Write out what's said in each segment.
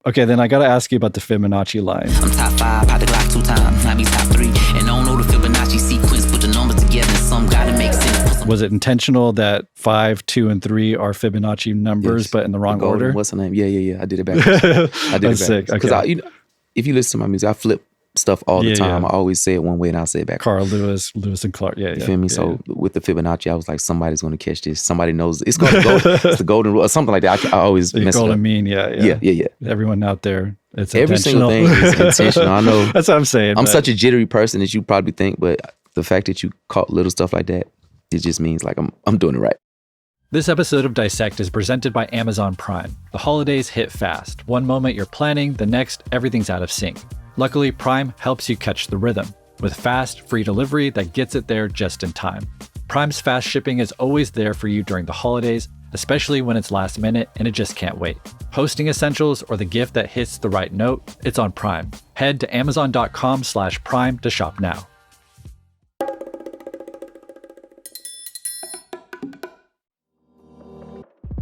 Okay, then I got to ask you about the Fibonacci line. I'm top 5, had the Glock 2 times, not me top 3. And don't know the Fibonacci sequence, put the numbers together and some gotta make sense. Was it intentional that 5, 2, and 3 are Fibonacci numbers, but in the wrong order? What's the name? Yeah. I did it backwards. I did That's it backwards. sick. Because Okay. if you listen to my music, I flip stuff all the time. Yeah. I always say it one way and I'll say it back. Carl Lewis and Clark. Yeah, You feel me? So with the Fibonacci, I was like, somebody's going to catch this. Somebody knows. It's called it's the golden rule or something like that. I always the mess golden it up. mean. Yeah. Everyone out there, it's every intentional. single thing is intentional. I know. That's what I'm saying. I'm such a jittery person as you probably think, but the fact that you caught little stuff like that, it just means like I'm doing it right. This episode of Dissect is presented by Amazon Prime. The holidays hit fast. One moment you're planning, the next, everything's out of sync. Luckily, Prime helps you catch the rhythm with fast, free delivery that gets it there just in time. Prime's fast shipping is always there for you during the holidays, especially when it's last minute and it just can't wait. Hosting essentials or the gift that hits the right note, it's on Prime. Head to amazon.com/prime to shop now.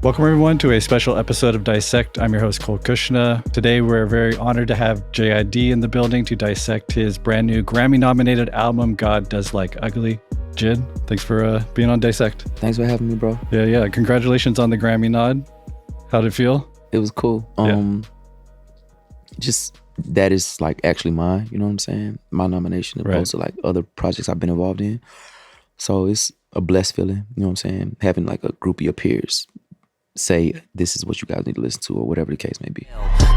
Welcome everyone to a special episode of Dissect. I'm your host, Cole Cuchna. Today we're very honored to have J.I.D. in the building to dissect his brand new Grammy-nominated album, God Does Like Ugly. Jid, thanks for being on Dissect. Thanks for having me, bro. Yeah. Congratulations on the Grammy nod. How'd it feel? It was cool. Just that is like actually mine, you know what I'm saying? My nomination as opposed to like other projects I've been involved in. So it's a blessed feeling, you know what I'm saying? Having like a group of your peers say this is what you guys need to listen to or whatever the case may be.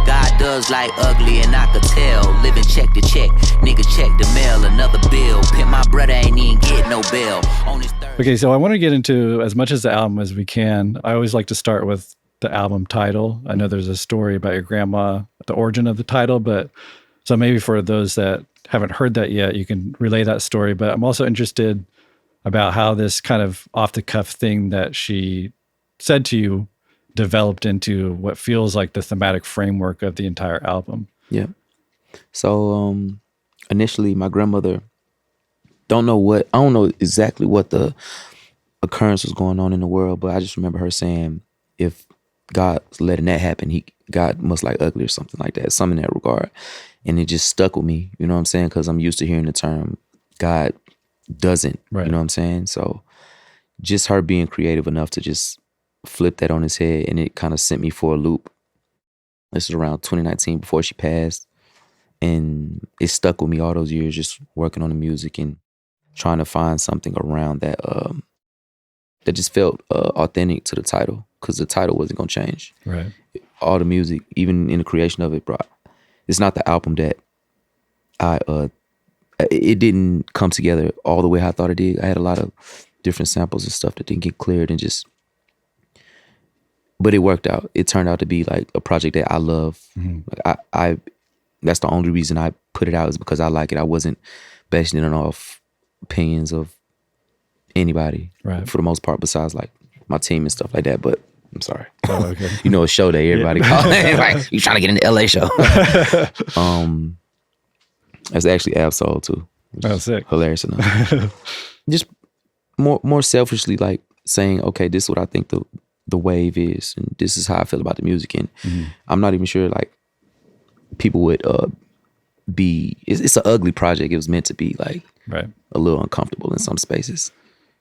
God does like ugly and I could tell. Living check to check, nigga check the mail, another bill. Pimp my brother ain't even get no bill. On his third. Okay, so I want to get into as much as the album as we can. I always like to start with the album title. I know there's a story about your grandma, the origin of the title, but so maybe for those that haven't heard that yet, you can relay that story. But I'm also interested about how this kind of off-the-cuff thing that she said to you developed into what feels like the thematic framework of the entire album. Yeah. So initially my grandmother, I don't know exactly what the occurrence was going on in the world, but I just remember her saying, if God's letting that happen, God must like ugly or something like that, something in that regard. And it just stuck with me, you know what I'm saying? Because I'm used to hearing the term God doesn't, you know what I'm saying? So just her being creative enough to just flip that on his head, and it kind of sent me for a loop. This was around 2019 before she passed, and it stuck with me all those years just working on the music and trying to find something around that that just felt authentic to the title, because the title wasn't gonna change. Right. All the music, even in the creation of it, bro, it's not the album that it didn't come together all the way how I thought it did. I had a lot of different samples and stuff that didn't get cleared, and but it worked out. It turned out to be like a project that I love. Like I that's the only reason I put it out, is because I like it. I wasn't basing it off opinions of anybody, for the most part, besides like my team and stuff like that. But I'm sorry. Oh, okay. You know, a show day, everybody calling like, you trying to get in the LA show. That's actually Absol too. Oh, sick. Hilarious enough. Just more selfishly like saying, okay, this is what I think the wave is, and this is how I feel about the music. And I'm not even sure like people would it's an ugly project. It was meant to be like a little uncomfortable in some spaces.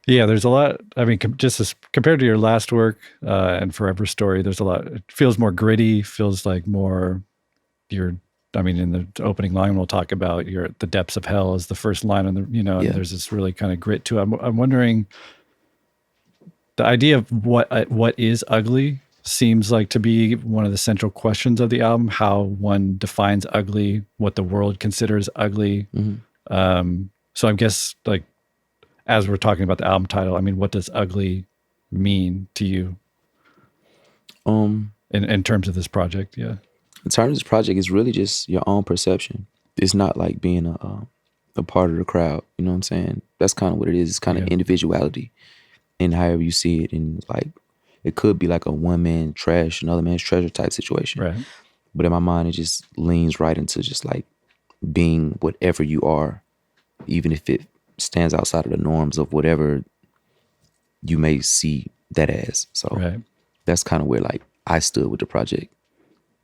Yeah, there's a lot. I mean, just as compared to your last work and Forever Story, there's a lot. It feels more gritty, feels like more in the opening line, we'll talk about the depths of hell is the first line on the, and there's this really kind of grit to it. I'm wondering, the idea of what is ugly seems like to be one of the central questions of the album, how one defines ugly, what the world considers ugly. So I guess like, as we're talking about the album title, I mean, what does ugly mean to you in terms of this project? Yeah. In terms of this project, it's really just your own perception. It's not like being a part of the crowd. You know what I'm saying? That's kind of what it is. It's kind of individuality and however you see it. And like, it could be like a one man trash, another man's treasure type situation. Right. But in my mind, it just leans right into just like being whatever you are, even if it stands outside of the norms of whatever you may see that as. So that's kind of where like I stood with the project.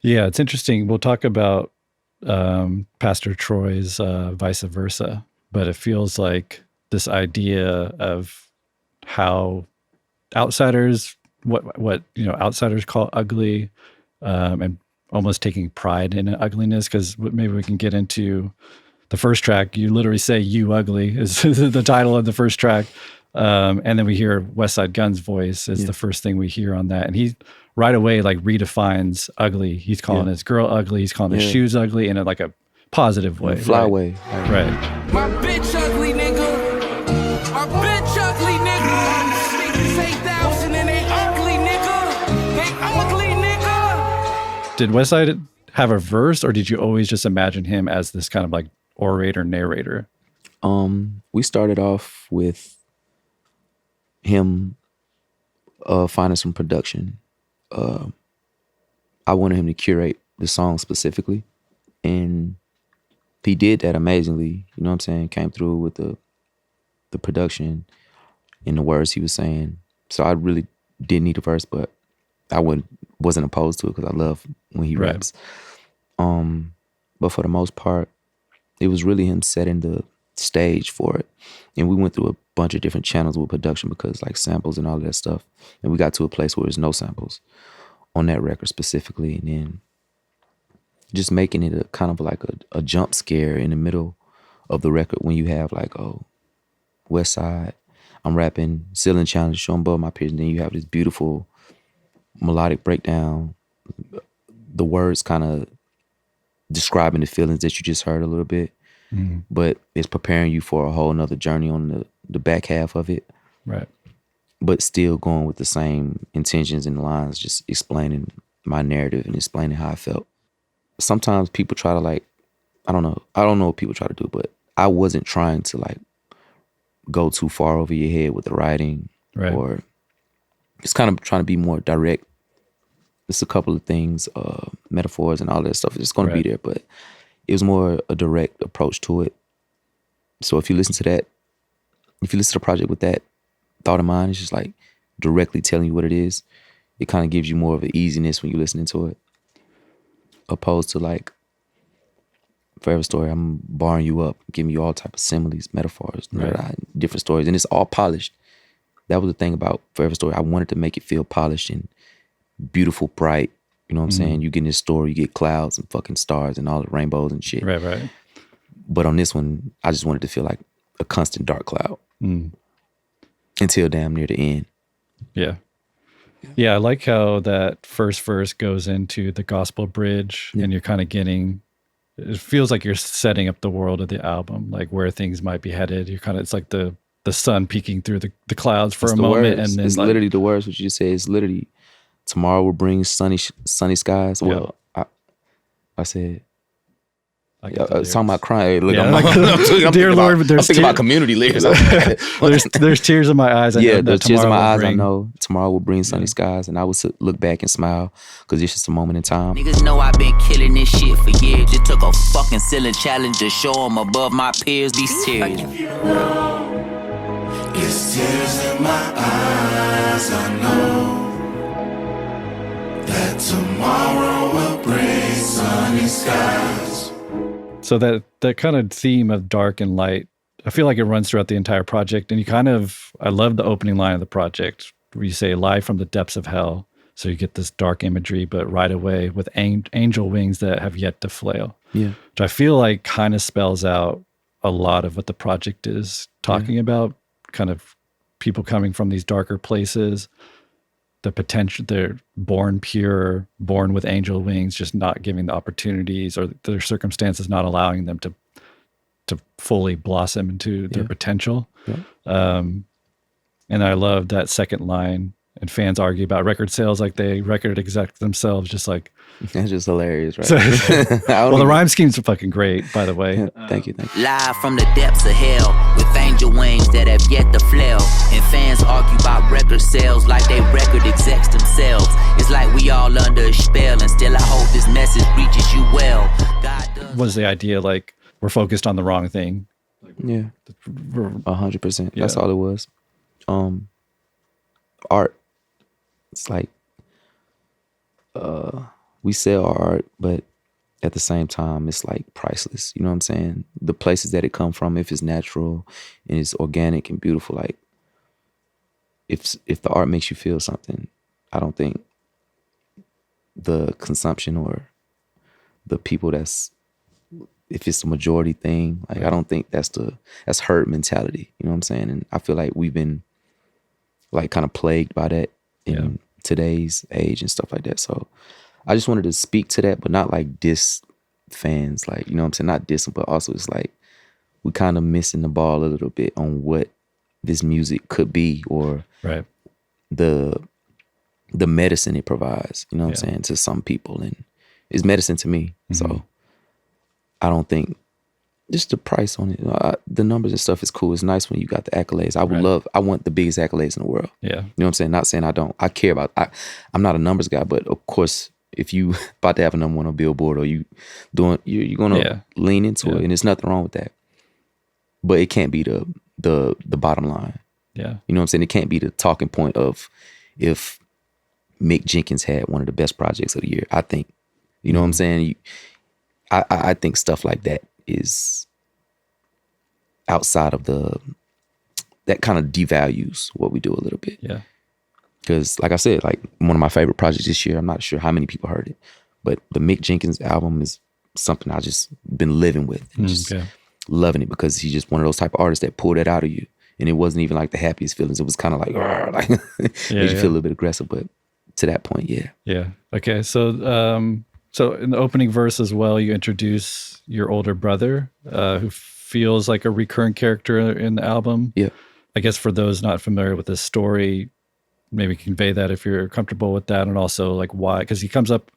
Yeah, it's interesting. We'll talk about Pastor Troy's Vice Versa, but it feels like this idea of how outsiders, what outsiders call ugly, and almost taking pride in ugliness. Because maybe we can get into the first track. You literally say "You Ugly" is the title of the first track, and then we hear West Side Gun's voice is the first thing we hear on that, and he right away like redefines ugly. He's calling his girl ugly. He's calling his shoes ugly in like a positive way, fly way, right? My bitch ugly, nigga. My bitch ugly, nigga. Niggas 8,000 and they ugly, nigga. They ugly, nigga. Did Westside have a verse, or did you always just imagine him as this kind of like orator, narrator? We started off with him finding some production. I wanted him to curate the song specifically, and he did that amazingly. You know what I'm saying? Came through with the production and the words he was saying. So I really didn't need a verse, but I wasn't opposed to it because I love when he raps. But for the most part, it was really him setting the stage for it. And we went through a bunch of different channels with production because like samples and all of that stuff. And we got to a place where there's no samples on that record specifically. And then just making it a kind of like a jump scare in the middle of the record when you have like, oh, West Side, I'm rapping, ceiling challenge, showing above my peers. And then you have this beautiful melodic breakdown, the words kind of describing the feelings that you just heard a little bit, but it's preparing you for a whole nother journey on the back half of it. Right. But still going with the same intentions and lines, just explaining my narrative and explaining how I felt. Sometimes people try to like, I don't know what people try to do, but I wasn't trying to like go too far over your head with the writing, or just kind of trying to be more direct. Just a couple of things, metaphors and all that stuff. It's going to be there, but it was more a direct approach to it. So if you listen to the project with that thought in mind, it's just like directly telling you what it is. It kind of gives you more of an easiness when you're listening to it, opposed to like Forever Story. I'm barring you up, giving you all type of similes, metaphors, different stories, and it's all polished. That was the thing about Forever Story. I wanted to make it feel polished and beautiful, bright. You know what I'm saying? You get in this story, you get clouds and fucking stars and all the rainbows and shit. Right. But on this one, I just wanted to feel like a constant dark cloud until damn near the end. Yeah, I like how that first verse goes into the gospel bridge, and you're kind of getting, it feels like you're setting up the world of the album, like where things might be headed. You're kind of, it's like the sun peeking through the clouds for a moment. Words. And then it's like, literally the words, what you just said. It's literally, tomorrow will bring sunny skies. Well, I said, talking about crying. Look, I'm dear Lord, I'm thinking about community lyrics. there's tears in my eyes. There's tears in my eyes. I know tomorrow will bring sunny skies, and I will look back and smile because it's just a moment in time. Niggas know I've been killing this shit for years. Just took a fucking ceiling challenge to show them above my peers. These tears. It's tears in my eyes. I know that tomorrow will bring sunny skies. So that kind of theme of dark and light, I feel like it runs throughout the entire project. And I love the opening line of the project where you say live from the depths of hell. So you get this dark imagery, but right away with angel wings that have yet to flail. Yeah. Which I feel like kind of spells out a lot of what the project is talking about, kind of people coming from these darker places, the potential, they're born pure, born with angel wings, just not giving the opportunities or their circumstances not allowing them to fully blossom into their potential. And I love that second line, and fans argue about record sales like they record exec themselves, just like that's just hilarious, right? Well, the rhyme schemes are fucking great, by the way. Thank you. Live from the depths of hell with angel wings that have yet to flail. And fans argue about record sales like they record execs themselves. It's like we all under a spell, and still I hope this message reaches you well. God does. Was the idea like we're focused on the wrong thing? Yeah, 100%. That's all it was. Art. It's like we sell our art, but at the same time, it's like priceless. You know what I'm saying? The places that it come from, if it's natural and it's organic and beautiful, like if the art makes you feel something, I don't think the consumption or the people if it's a majority thing, like I don't think that's herd mentality. You know what I'm saying? And I feel like we've been like kind of plagued by that in today's age and stuff like that. So I just wanted to speak to that, but not like diss fans, like, you know what I'm saying? Not diss them, but also it's like we kind of missing the ball a little bit on what this music could be, or the medicine it provides, you know what I'm saying, to some people. And it's medicine to me. So I don't think just the price on it, the numbers and stuff is cool. It's nice when you got the accolades. I want the biggest accolades in the world. Yeah. You know what I'm saying? Not saying I don't. I care about, I'm not a numbers guy, but of course, if you about to have a number one on Billboard, or you're going to lean into it, and there's nothing wrong with that. But it can't be the bottom line. Yeah. You know what I'm saying? It can't be the talking point of if Mick Jenkins had one of the best projects of the year. I think, you know what I'm saying? I think stuff like that is outside of that kind of devalues what we do a little bit. Yeah. Because like I said, like one of my favorite projects this year, I'm not sure how many people heard it, but the Mick Jenkins album is something I just been living with and just loving it, because he's just one of those type of artists that pull that out of you. And it wasn't even like the happiest feelings. It was kind of like made you feel a little bit aggressive, but to that point, yeah. Yeah. Okay. So, so in the opening verse as well, you introduce your older brother, who feels like a recurring character in the album. Yeah. I guess for those not familiar with this story, maybe convey that if you're comfortable with that, and also like why, because he comes up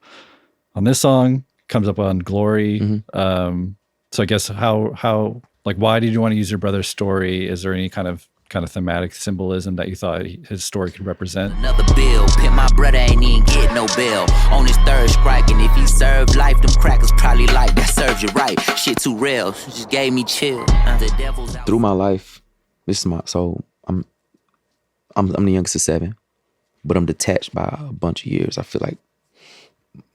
on this song, comes up on Glory. So I guess how like why did you want to use your brother's story? Is there any kind of thematic symbolism that you thought his story could represent? Another bill, pimp, my brother ain't even get no bill. On his third strike, and if he served life, them crackers probably like that serves you right. Shit too real, just gave me chill. The devil's out. Through my life, I'm the youngest of 7, but I'm detached by a bunch of years. I feel like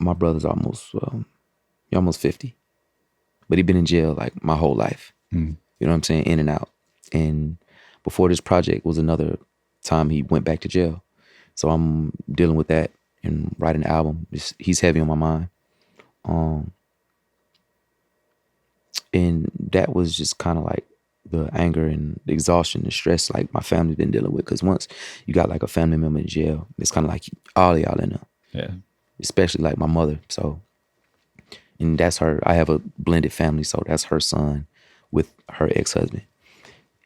my brother's almost 50, but he's been in jail like my whole life. You know what I'm saying? In and out. And before this project was another time he went back to jail. So I'm dealing with that and writing an album. He's heavy on my mind. And that was just kind of like the anger and the exhaustion and stress like my family been dealing with. Because once you got like a family member in jail, it's kind of like all of y'all in there. Yeah. Especially like my mother. So, and that's her. I have a blended family, so that's her son with her ex-husband.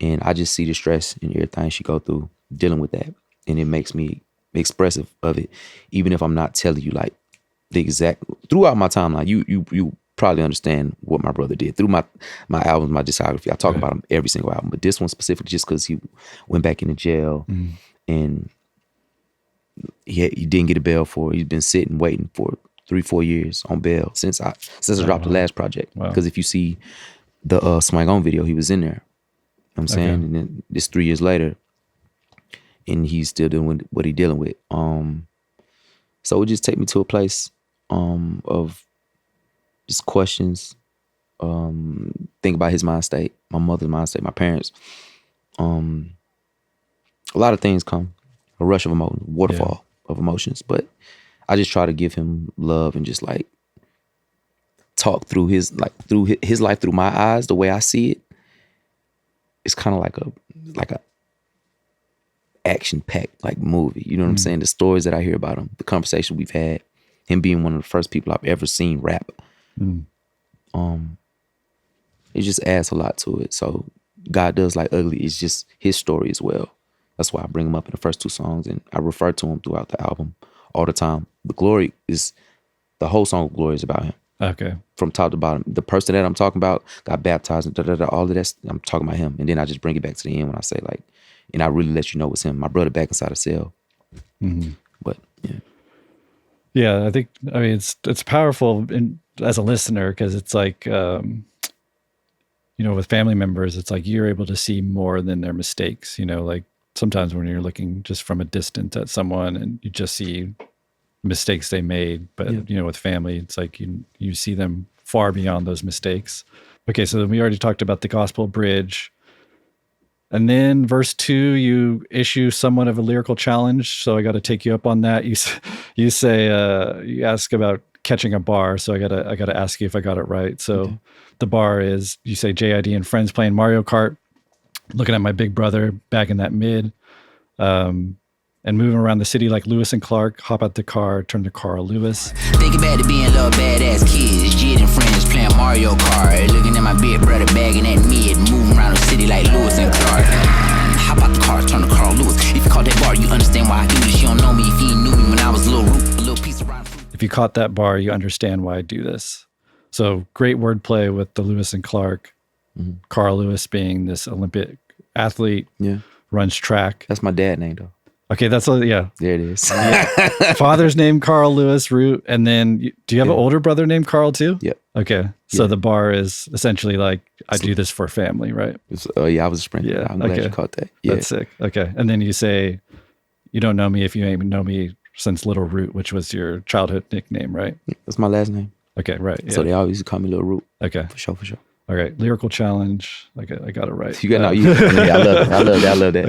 And I just see the stress and everything she go through dealing with that. And it makes me expressive of it. Even if I'm not telling you like the exact, throughout my timeline, you probably understand what my brother did. Through my albums, my discography, I talk about him every single album. But this one specifically just because he went back into jail and he didn't get a bail for it. He's been sitting waiting for 3-4 years on bail since I dropped the last project. Because if you see the Swang On video, he was in there. You know what I'm saying? And then it's 3 years later and he's still doing what he's dealing with. So it just take me to a place of just questions, think about his mind state, my mother's mind state, my parents. A lot of things come, a rush of emotion, waterfall of emotions, but I just try to give him love and just like talk through his life through my eyes, the way I see it. It's kind of like a action-packed like movie. You know what I'm saying? The stories that I hear about him, the conversation we've had, him being one of the first people I've ever seen rap. It just adds a lot to it. So God Does Like Ugly is just his story as well. That's why I bring him up in the first 2 songs, and I refer to him throughout the album all the time. The whole song of Glory is about him. Okay. From top to bottom. The person that I'm talking about got baptized and all of that, I'm talking about him. And then I just bring it back to the end when I say like, and I really let you know it's him. My brother back inside a cell. But yeah. Yeah, I mean, it's powerful as a listener, because it's like, with family members, it's like you're able to see more than their mistakes. Like sometimes when you're looking just from a distance at someone and you just see mistakes they made, but Yeah. you know, with family, it's like you see them far beyond those mistakes. Okay, so then we already talked about the gospel bridge. And then verse 2, you issue somewhat of a lyrical challenge. So I got to take you up on that. You say you ask about catching a bar. So I gotta ask you if I got it right. So the bar is, you say J.I.D. and friends playing Mario Kart, looking at my big brother back in that mid, and moving around the city like Lewis and Clark. Hop out the car, turn to Carl Lewis. Thinking back to being little badass kids, Jid and friends playing Mario Kart, looking at my big brother bagging that mid, moving around the city like Lewis and Clark. Hop out the car, turn to Carl Lewis. If you caught that bar, you understand why I do this. You don't know me if you knew me when I was a little piece of rotten fruit. If you caught that bar, you understand why I do this. So great wordplay with the Lewis and Clark. Carl Lewis being this Olympic athlete, runs track. That's my dad name though. Okay, that's there There it is. Father's name Carl Lewis Root, and then do you have an older brother named Carl too? Yep. Okay, so the bar is essentially like I do this for family, right? I was a sprinter. Yeah, I'm glad okay. you caught that. Yeah. That's sick. Okay, and then you say you don't know me if you ain't know me since Little Root, which was your childhood nickname, right? That's my last name. Okay, right. Yeah. So they always used to call me Little Root. Okay, For sure. all right. Lyrical challenge. I got it right. You got I love that.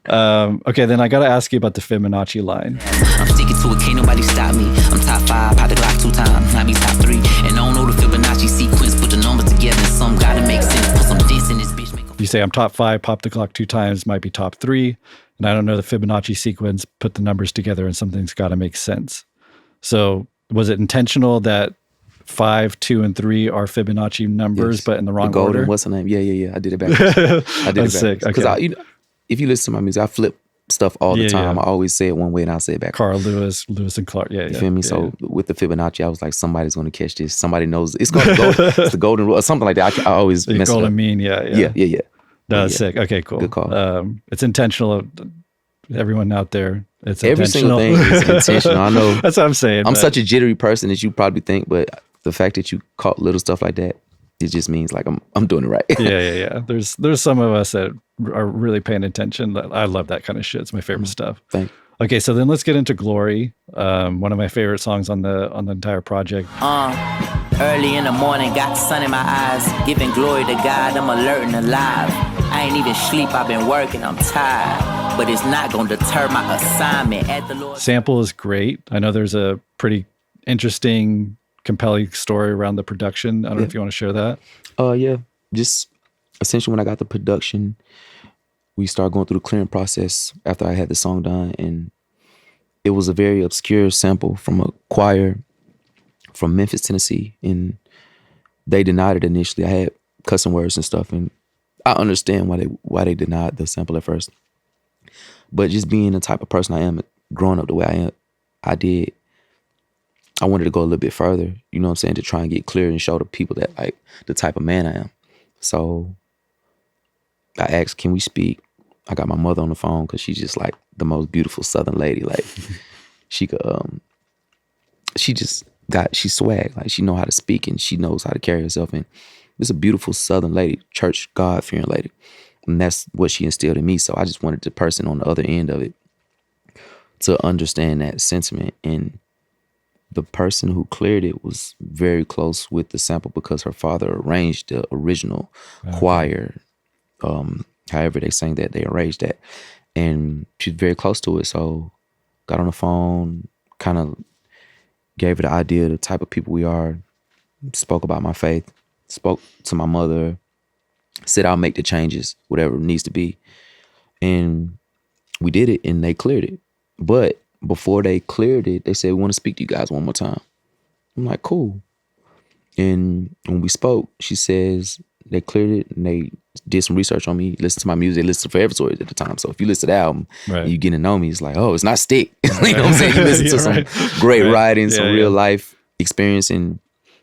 Okay. Okay, then I got to ask you about the Fibonacci line. I'm sticking to it, can't nobody stop me. I'm top 5, pop the Glock 2 times, not be top 3. And I don't know the Fibonacci sequence, put the numbers together and some gotta make sense. Put some dents in this bitch, make a You say I'm top 5, pop the clock 2 times, might be top 3, and I don't know the Fibonacci sequence, put the numbers together and something's got to make sense. So was it intentional that 5, 2, and 3 are Fibonacci numbers, Yes. but in the wrong the golden, order? What's the name? Yeah. I did it backwards. That's sick. Because Okay. if you listen to my music, I flip stuff all the Yeah, time. yeah. I always say it one way and I'll say it back. Carl Lewis and Clark. Yeah, You feel me? Yeah, So with the Fibonacci, I was like, somebody's going to catch this. Somebody knows. It's called it's the golden rule or something like that. I always the mess it golden up. mean. Yeah. Yeah. No, that's sick. Okay, cool. Good call. It's intentional. Everyone out there, it's Every intentional. single thing is intentional. I know. That's what I'm saying. I'm but- such a jittery person as you probably think, but the fact that you caught little stuff like that, it just means like I'm doing it right. Yeah. There's some of us that are really paying attention. I love that kind of shit. It's my favorite stuff. Thank you. Okay, so then let's get into Glory. One of my favorite songs on the entire project. Early in the morning, got the sun in my eyes, giving glory to God, I'm alert and alive. I ain't even sleep, I've been working, I'm tired. But it's not gonna deter my assignment at the Lord. Sample is great. I know there's a pretty interesting, compelling story around the production. I don't know if you want to share that. Yeah. Just essentially when I got the production, we started going through the clearing process after I had the song done, and it was a very obscure sample from a choir from Memphis, Tennessee, and they denied it initially. I had cussing words and stuff, and I understand why they denied the sample at first. But just being the type of person I am, growing up the way I am, I wanted to go a little bit further, you know what I'm saying, to try and get clear and show the people that like the type of man I am. So I asked, can we speak? I got my mother on the phone because she's just like the most beautiful Southern lady. Like she could, she's swag. Like she know how to speak and she knows how to carry herself. And it's a beautiful Southern lady, church, God-fearing lady. And that's what she instilled in me. So I just wanted the person on the other end of it to understand that sentiment. And the person who cleared it was very close with the sample because her father arranged the original choir. However they sang that, they arranged that. And she's very close to it. So got on the phone, kind of gave her the idea of the type of people we are, spoke about my faith, spoke to my mother, said I'll make the changes, whatever needs to be. And we did it and they cleared it. But before they cleared it, they said, we want to speak to you guys one more time. I'm like, cool. And when we spoke, she says they cleared it and they did some research on me, listened to my music, listened to Forever Stories at the time. So if you listen to the album and you get to know me, it's like, oh, it's not stick. You know what I'm saying? You listen to some great writing, some real life experience, and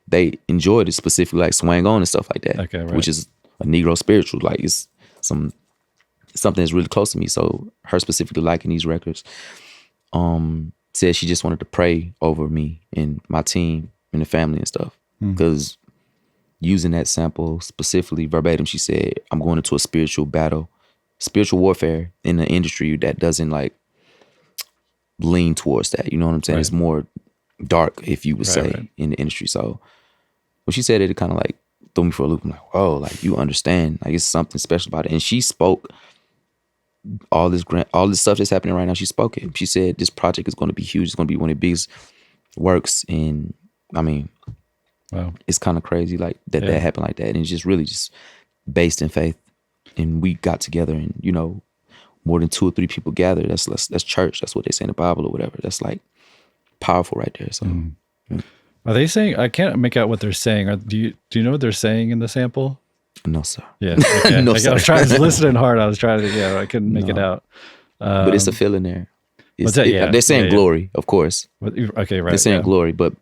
they enjoyed it, specifically like Swang On and stuff like that, which is a Negro spiritual. Like it's something that's really close to me. So her specifically liking these records, said she just wanted to pray over me and my team and the family and stuff. Because using that sample specifically verbatim, she said, I'm going into a spiritual battle, spiritual warfare in an industry that doesn't like lean towards that. You know what I'm saying? Right. It's more dark, if you would Right, say, right. in the industry. So when she said it, it kind of like threw me for a loop. I'm like, whoa, like you understand, like it's something special about it. And she spoke all this stuff that's happening right now. She spoke it. She said this project is going to be huge. It's going to be one of the biggest works. And I mean, Wow. it's kind of crazy like that Yeah. happened like that. And it's just really just based in faith. And we got together, and you know, more than 2 or 3 people gathered. That's church. That's what they say in the Bible or whatever. That's like powerful right there. So Are they saying? I can't make out what they're saying. Do you know what they're saying in the sample? no, sir. Yeah. Okay. No, I sir. was trying to listen hard. I was trying to. Yeah, I couldn't make it out. But it's a feeling there. What's that? Yeah, they're saying yeah. glory, of course. Okay, right. They're saying yeah. glory, but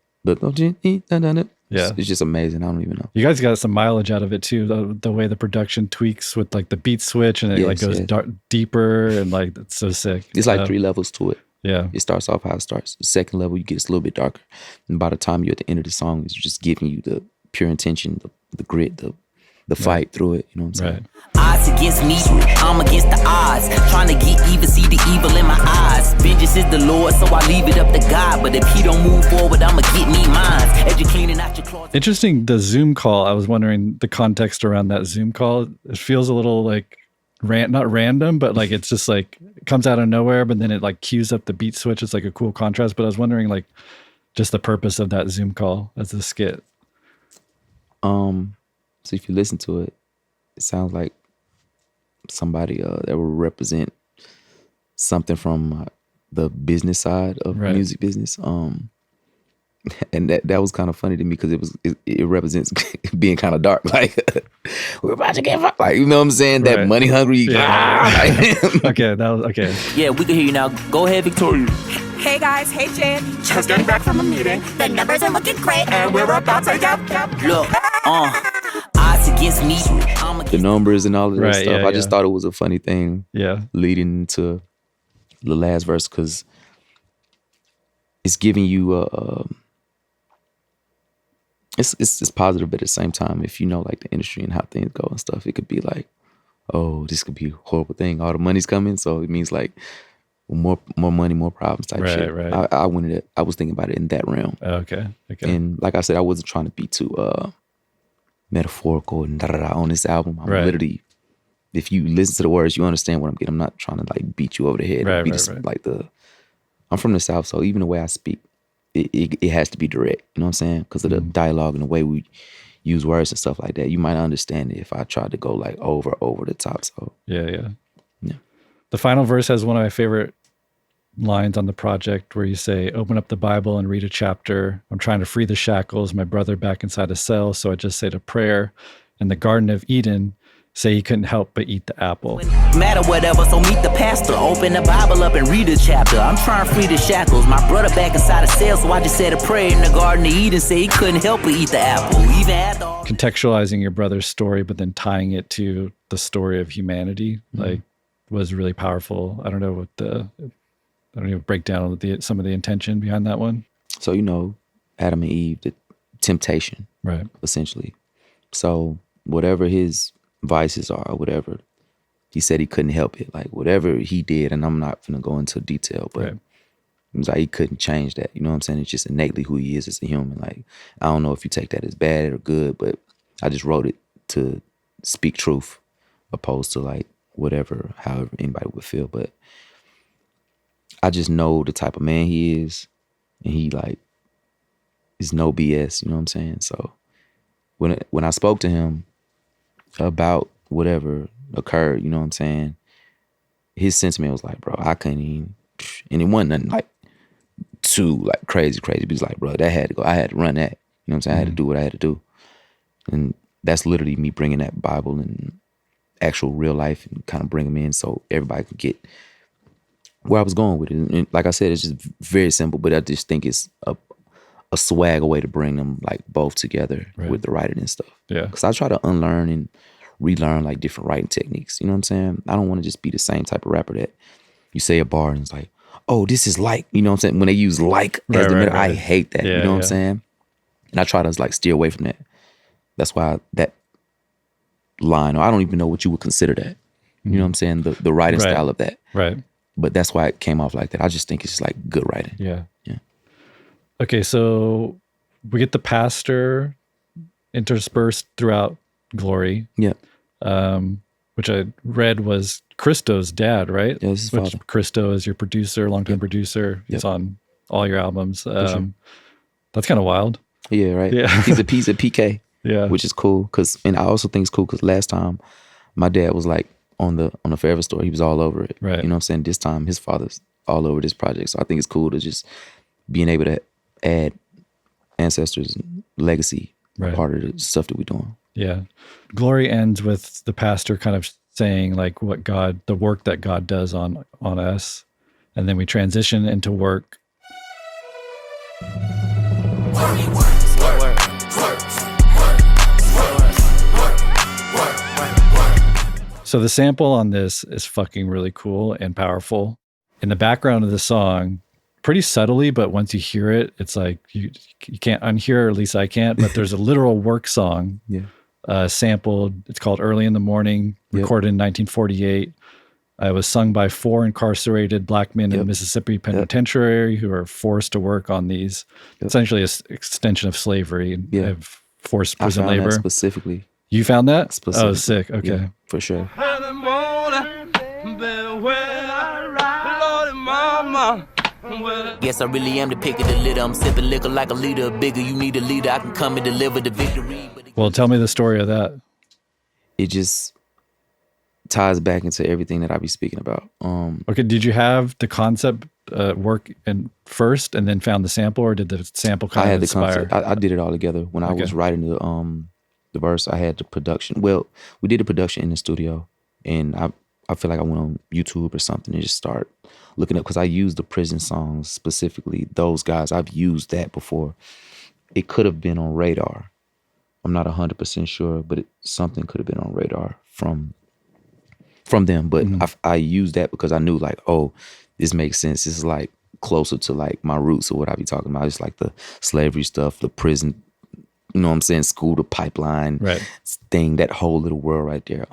Yeah. it's just amazing. I don't even know. You guys got some mileage out of it too. The way the production tweaks with like the beat switch, and it like Yes, goes yes. deeper, and like it's so sick. It's like 3 levels to it. Yeah. It starts off how it starts. The second level, you get a little bit darker. And by the time you're at the end of the song, it's just giving you the pure intention, the grit, the fight through it. You know what I'm saying? Right. Odds against me, I'm against the odds. Trying to get even, see the evil in my eyes. Vengeance is the Lord, so I leave it up to God. But if he don't move forward, I'ma get me mine. As you cleaning out your closet. Interesting. The Zoom call. I was wondering the context around that Zoom call. It feels a little like not random, but like it's just like it comes out of nowhere, but then it like cues up the beat switch. It's like a cool contrast. But I was wondering like just the purpose of that Zoom call as a skit. So if you listen to it, it sounds like somebody that will represent something from the business side of Right. music business. And that was kind of funny to me because it represents being kind of dark. Like we're about to get fucked. Like, you know what I'm saying? Right. That money hungry. Yeah. Okay, that was okay. Yeah, we can hear you now. Go ahead, Victoria. Hey guys, hey Jen. Just getting back from a meeting. The numbers are looking great, and we're about to get. Look, odds against me, I'm against The numbers and all of that Right, stuff. yeah, I just yeah. thought it was a funny thing Yeah. leading into the last verse because it's giving you it's positive, but at the same time, if you know like the industry and how things go and stuff, it could be like, oh, this could be a horrible thing. All the money's coming, so it means like more money, more problems type Right, shit. right. I was thinking about it in that realm. Okay. Okay. And like I said, I wasn't trying to be too metaphorical and on this album. I'm Right. literally, if you listen to the words, you understand what I'm getting. I'm not trying to like beat you over the head. Right, Be right, just right. like I'm from the South, so even the way I speak, it has to be direct. You know what I'm saying? Because of the dialogue and the way we use words and stuff like that. You might understand it if I tried to go like over the top. So Yeah. Yeah. The final verse has one of my favorite lines on the project where you say, open up the Bible and read a chapter. I'm trying to free the shackles, my brother back inside a cell. So I just said a prayer. In the Garden of Eden, say he couldn't help but eat the apple. matter whatever, so meet the pastor. Open the Bible up and read a chapter. I'm trying to free the shackles. My brother back inside a cell, so I just said a prayer in the Garden of Eden. Say he couldn't help but eat the apple. Even after all. Contextualizing your brother's story, but then tying it to the story of humanity, like was really powerful. I don't know break down some of the intention behind that one. So, you know, Adam and Eve, the temptation, Right. essentially. So whatever his vices are or whatever, he said he couldn't help it. Like whatever he did, and I'm not going to go into detail, but Right. it was like he couldn't change that. You know what I'm saying? It's just innately who he is as a human. Like, I don't know if you take that as bad or good, but I just wrote it to speak truth opposed to like however anybody would feel. But I just know the type of man he is, and he like is no BS. You know what I'm saying? So when I spoke to him about whatever occurred, you know what I'm saying, his sentiment was like, bro, I couldn't even, and it wasn't nothing like too like crazy, but he was like, bro, that had to go. I had to run that. You know what I'm saying? I had to do what I had to do. And that's literally me bringing that Bible and actual real life and kind of bring them in so everybody could get where I was going with it. And like I said, it's just very simple, but I just think it's a swagger way to bring them like both together Right. with the writing and stuff. Yeah. Because I try to unlearn and relearn like different writing techniques. You know what I'm saying? I don't want to just be the same type of rapper that you say a bar and it's like, oh, this is like, you know what I'm saying? When they use like as the middle, I hate that. Yeah, you know what I'm yeah. saying? And I try to like steer away from that. That's why that line, or I don't even know what you would consider that. You know what I'm saying? The writing Right. style of that. Right. But that's why it came off like that. I just think it's just like good writing. Yeah. Yeah. Okay, so we get the pastor interspersed throughout Glory. Yeah. Which I read was Christo's dad, right? Yeah, this is Which father. Christo is your producer, longtime producer. He's on all your albums. Sure. That's kind of wild. Yeah, right. Yeah. He's a PK. Yeah. Which is cool. And I also think it's cool because last time my dad was like on the Forever Story, he was all over it. Right. You know what I'm saying? This time his father's all over this project. So I think it's cool to just being able to add ancestors and legacy part of the stuff that we're doing. Yeah. Glory ends with the pastor kind of saying like the work that God does on us. And then we transition into work. So the sample on this is fucking really cool and powerful. In the background of the song, pretty subtly, but once you hear it, it's like you can't unhear, or at least I can't, but there's a literal work song sampled. It's called Early in the Morning, recorded in 1948. It was sung by 4 incarcerated black men in the Mississippi Penitentiary who are forced to work on these, essentially an extension of slavery, of forced prison labor. That specifically. You found that? Specifically. Oh, sick. Okay. Yeah, for sure. Guess I really am the pick of the litter. I'm sipping liquor like a leader. Bigger, you need a leader. I can come and deliver the victory. Well, tell me the story of that. It just ties back into everything that I be speaking about. Okay, did you have the concept work first and then found the sample, or did the sample kind of inspire? I had the concept. I did it all together. When I was writing the verse, I had the production. Well, we did the production in the studio, and I feel like I went on YouTube or something and just start looking up, because I used the prison songs specifically. Those guys, I've used that before. It could have been on Radar. I'm not 100% sure, but something could have been on Radar from them. But I used that because I knew like, oh, this makes sense. This is like closer to like my roots or what I be talking about. It's like the slavery stuff, the prison, you know what I'm saying, school to pipeline thing, that whole little world right there.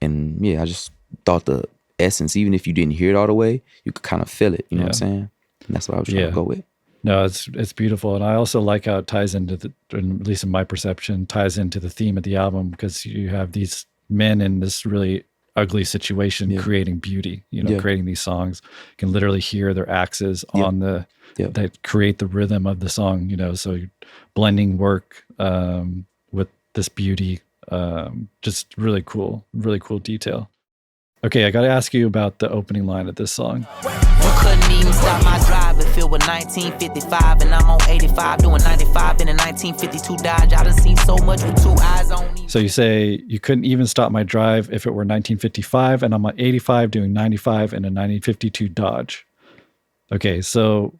And yeah, I just thought the essence, even if you didn't hear it all the way, you could kind of feel it, you know what I'm saying? And that's what I was trying to go with. No, it's beautiful. And I also like how it ties into at least in my perception, ties into the theme of the album, because you have these men in this really ugly situation creating beauty, creating these songs. You can literally hear their axes on that create the rhythm of the song, so you're blending work with this beauty. Just really cool detail. Okay, I got to ask you about the opening line of this song. You couldn't even stop my drive if it was 1955 and I'm on 85 doing 95 in a 1952 Dodge. I done seen so much with 2 eyes on me. So you say you couldn't even stop my drive if it were 1955 and I'm on 85 doing 95 in a 1952 Dodge. Okay, so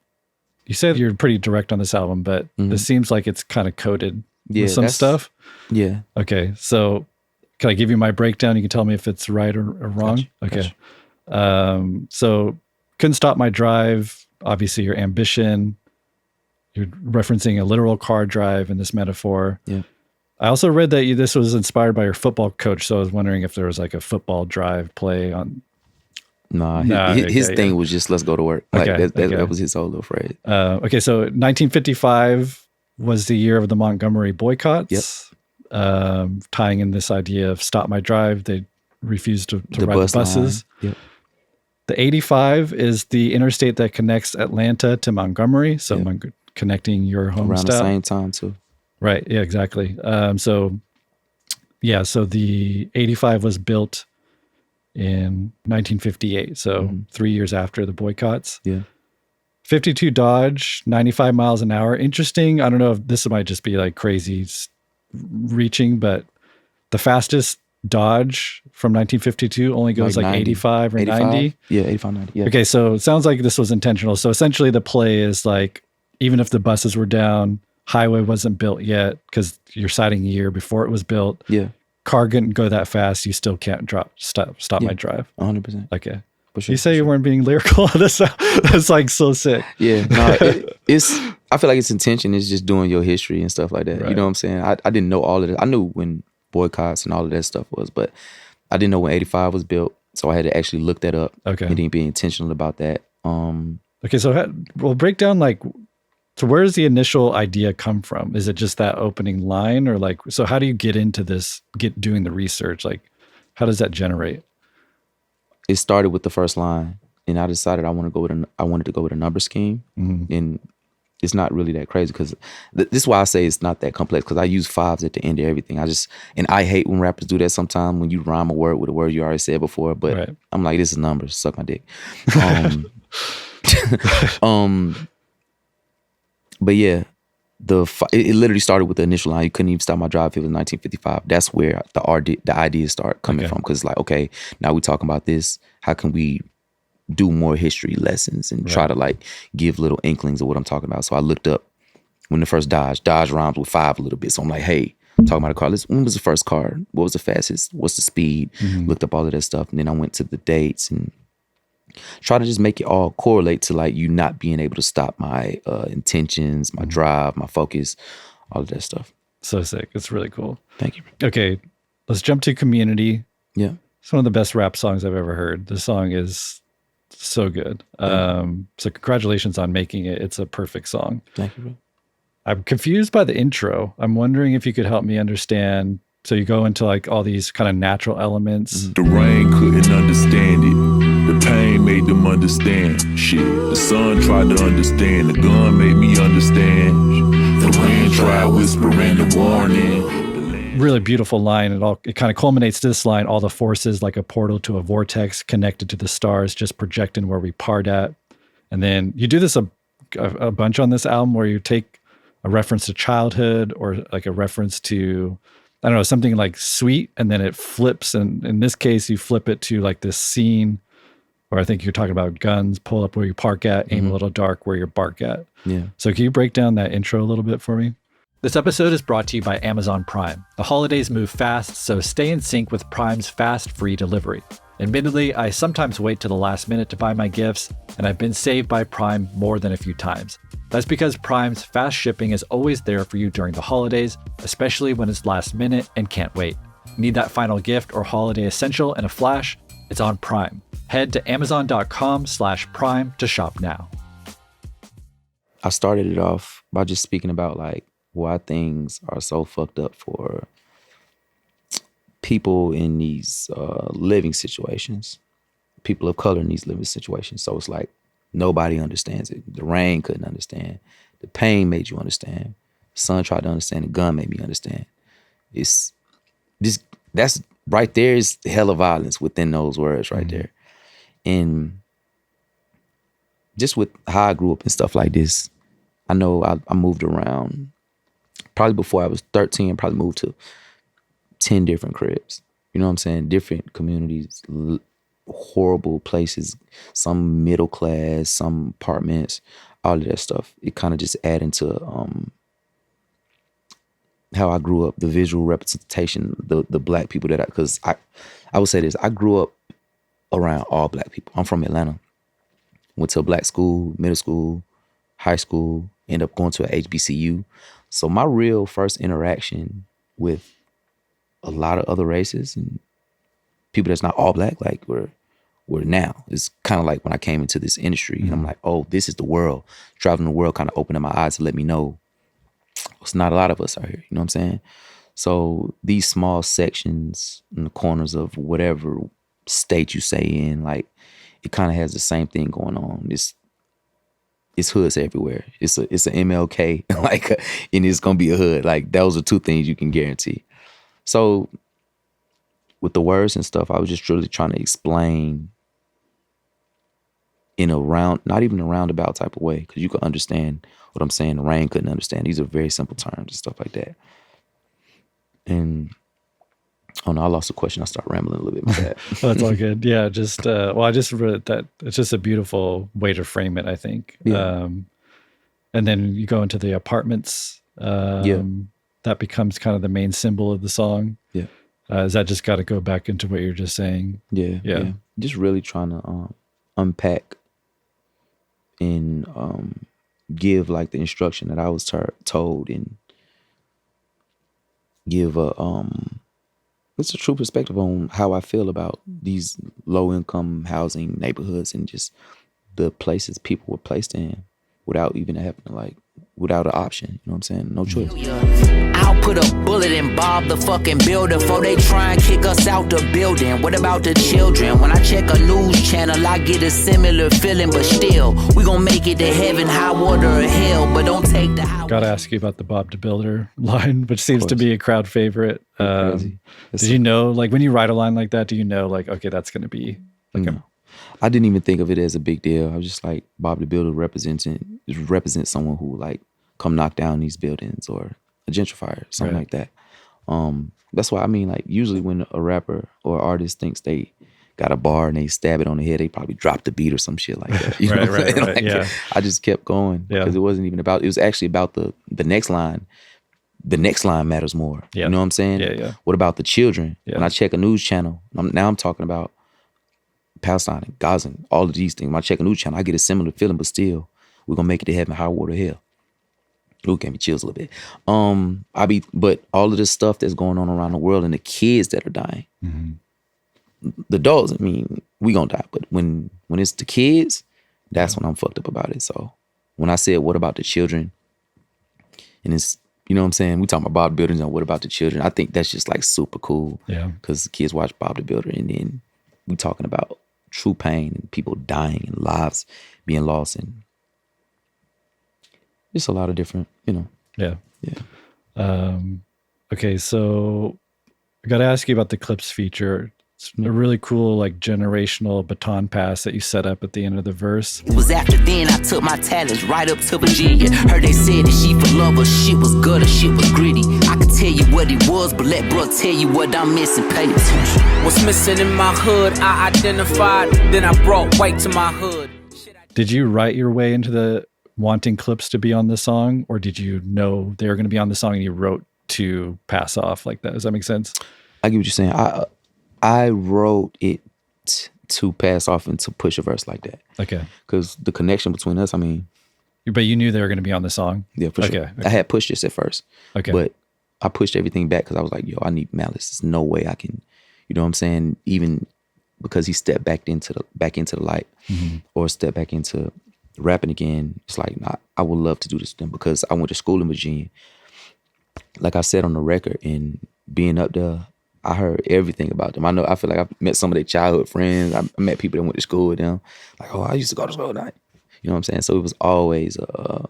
you said you're pretty direct on this album, but this seems like it's kind of coded with some stuff. Yeah. Okay, so can I give you my breakdown? You can tell me if it's right or wrong. Gotcha. Okay. So couldn't stop my drive. Obviously your ambition. You're referencing a literal car drive in this metaphor. Yeah. I also read that this was inspired by your football coach. So I was wondering if there was like a football drive play on. His thing was just, let's go to work. Like that was his whole little phrase. Okay. So 1955 was the year of the Montgomery boycotts. Yep. Tying in this idea of stop my drive. They refused to ride the buses. Yep. The 85 is the interstate that connects Atlanta to Montgomery. So connecting your hometown. Around the same time too. Right. Yeah, exactly. So the 85 was built in 1958. So 3 years after the boycotts. Yeah. 52 Dodge, 95 miles an hour. Interesting. I don't know if this might just be like crazy reaching, but the fastest Dodge from 1952 only goes like 85 or 85? 90. Yeah, 85, 90. Yeah. Okay, so it sounds like this was intentional. So essentially the play is like, even if the buses were down, highway wasn't built yet because you're citing a year before it was built. Yeah. Car couldn't go that fast. You still can't stop my drive. 100%. Okay. For sure, you say you weren't being lyrical. That's like so sick. Yeah. No, it's. I feel like its intention is just doing your history and stuff like that. Right. You know what I'm saying? I didn't know all of it. I knew when boycotts and all of that stuff was, but I didn't know when 85 was built. So I had to actually look that up. Okay. And then be intentional about that. Okay, so we'll break down like, so where does the initial idea come from? Is it just that opening line, or like, so how do you get into this, doing the research? Like, how does that generate? It started with the first line, and I decided I wanted to go with a number scheme, and it's not really that crazy because this is why I say it's not that complex, because I use 5s at the end of everything. And I hate when rappers do that sometimes, when you rhyme a word with a word you already said before, but Right. I'm like, this is numbers, suck my dick. But yeah, it literally started with the initial line. You couldn't even stop my drive if it was 1955. That's where the ideas start coming from, because it's like, okay, now we're talking about this. How can we do more history lessons and try to like give little inklings of what I'm talking about? So I looked up when the first Dodge rhymes with 5 a little bit. So I'm like, hey, I'm talking about a car. When was the first car? What was the fastest? What's the speed? Looked up all of that stuff. And then I went to the dates and try to just make it all correlate to like you not being able to stop my intentions, my drive, my focus, all of that stuff. So sick. It's really cool. Thank you. Okay, let's jump to Community. Yeah. It's one of the best rap songs I've ever heard. The song is so good. So congratulations on making it. It's a perfect song. Thank you, bro. I'm confused by the intro. I'm wondering if you could help me understand. So you go into like all these kind of natural elements. The rain couldn't understand it. The pain made them understand shit. The sun tried to understand. The gun made me understand. The wind tried whispering the warning. Really beautiful line. It kind of culminates this line: all the forces like a portal to a vortex connected to the stars, just projecting where we part at. And then you do this a bunch on this album, where you take a reference to childhood or like a reference to, I don't know, something like sweet, and then it flips. And in this case, you flip it to like this scene where I think you're talking about guns, pull up where you park at, aim a little dark where you bark at. Yeah. So can you break down that intro a little bit for me? This episode is brought to you by Amazon Prime. The holidays move fast, so stay in sync with Prime's fast, free delivery. Admittedly, I sometimes wait to the last minute to buy my gifts, and I've been saved by Prime more than a few times. That's because Prime's fast shipping is always there for you during the holidays, especially when it's last minute and can't wait. Need that final gift or holiday essential in a flash? It's on Prime. Head to amazon.com/prime to shop now. I started it off by just speaking about like why things are so fucked up for people in these living situations, people of color in these living situations. So it's like nobody understands it. The rain couldn't understand. The pain made you understand. The sun tried to understand. The gun made me understand. That's right there is hella violence within those words right there. And just with how I grew up and stuff like this, I know I moved around. Probably before I was 13, probably moved to 10 different cribs. You know what I'm saying? Different communities, horrible places, some middle class, some apartments, all of that stuff. It kind of just added to how I grew up, the visual representation, the black people that because I would say this, I grew up around all black people. I'm from Atlanta. Went to a black school, middle school, high school, ended up going to a HBCU. So my real first interaction with a lot of other races and people that's not all black, like we're now. It's kind of like when I came into this industry and I'm like, oh, this is the world. Traveling the world kind of opened my eyes to let me know it's not a lot of us out here. You know what I'm saying? So these small sections in the corners of whatever state you say in, like it kind of has the same thing going on. It's hoods everywhere. It's an MLK, like, and it's gonna be a hood. Like those are two things you can guarantee. So with the words and stuff, I was just really trying to explain in a not even a roundabout type of way, because you could understand what I'm saying. The rain couldn't understand. These are very simple terms and stuff like that. And oh no, I lost the question. I started rambling a little bit. My bad. Well, that's all good. Yeah, just I just read that. It's just a beautiful way to frame it, I think. Yeah. And then you go into the apartments. That becomes kind of the main symbol of the song. Yeah. Is that just got to go back into what you're just saying? Yeah. Just really trying to unpack and give like the instruction that I was told, and give a it's a true perspective on how I feel about these low income housing neighborhoods and just the places people were placed in without even having to without an option. You know what I'm saying? No choice. I'll put a bullet in Bob the fucking builder before they try and kick us out the building. What about the children? When I check a news channel, I get a similar feeling, but still, we gon' make it to heaven, high water or hell, but don't take the high. Gotta ask you about the Bob the Builder line, which seems to be a crowd favorite. Crazy. Did you know, like when you write a line like that, do you know like, okay, that's gonna be like No. I didn't even think of it as a big deal. I was just like, Bob the Builder represents someone who like come knock down these buildings or a gentrifier, something like that. That's why I mean, like usually when a rapper or artist thinks they got a bar and they stab it on the head, they probably drop the beat or some shit like that. You know what I'm saying? Like, yeah. I just kept going because it wasn't even about. It was actually about the next line. The next line matters more. Yeah. You know what I'm saying? Yeah. What about the children? Yeah. When I check a news channel, now I'm talking about Palestine and Gaza and all of these things. When I check a news channel, I get a similar feeling, but still, we're gonna make it to heaven, high water, hell. Ooh, gave me chills a little bit. But all of this stuff that's going on around the world and the kids that are dying, the adults, I mean, we gonna die. But when it's the kids, that's when I'm fucked up about it. So when I said, what about the children? And it's, you know what I'm saying? We talking about Bob the Builder and what about the children? I think that's just like super cool. Yeah. Because kids watch Bob the Builder and then we talking about true pain and people dying and lives being lost and just a lot of different, you know. Yeah. Okay, so I got to ask you about the clips feature. It's a really cool, like, generational baton pass that you set up at the end of the verse. It was after then I took my talents right up to Virginia. Heard they said that she for love, her shit was good, her shit was gritty. I could tell you what it was, but let bro tell you what I'm missing. Pay attention. What's missing in my hood, I identified, then I brought white to my hood. Did you write your way into the wanting clips to be on the song, or did you know they were going to be on the song and you wrote to pass off like that? Does that make sense? I get what you're saying. I wrote it to pass off and to push a verse like that. Okay. Because the connection between us, I mean. But you knew they were going to be on the song? Yeah, for sure. I had pushed this at first. Okay. But I pushed everything back because I was like, yo, I need Malice. There's no way I can, you know what I'm saying? Even because he stepped back into the light or stepped back into rapping again. It's like, nah, I would love to do this with them because I went to school in Virginia. Like I said on the record and being up there, I heard everything about them. I feel like I met some of their childhood friends. I met people that went to school with them. Like, oh, I used to go to school at night. You know what I'm saying? So it was always a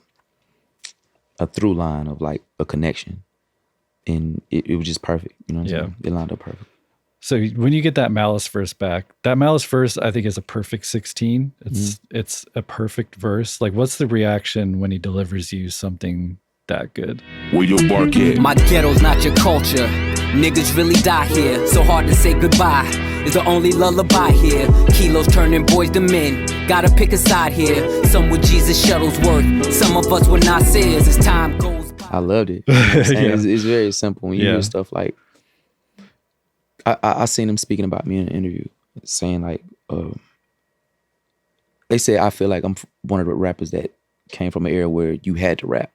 through line of like a connection. And it was just perfect. You know what I'm saying? It lined up perfect. So when you get that Malice verse back, that Malice verse, I think, is a perfect 16. It's a perfect verse. Like, what's the reaction when he delivers you something that good? Where your bark at? My ghetto's not your culture. Niggas really die here. So hard to say goodbye. Is the only lullaby here. Kilos turning boys to men. Gotta pick a side here. Some with Jesus Shuttlesworth. Some of us were Nasir's as time goes by. I loved it. You know what I'm saying? It's very simple. When you hear stuff like, I seen him speaking about me in an interview, saying like, they say I feel like I'm one of the rappers that came from an era where you had to rap.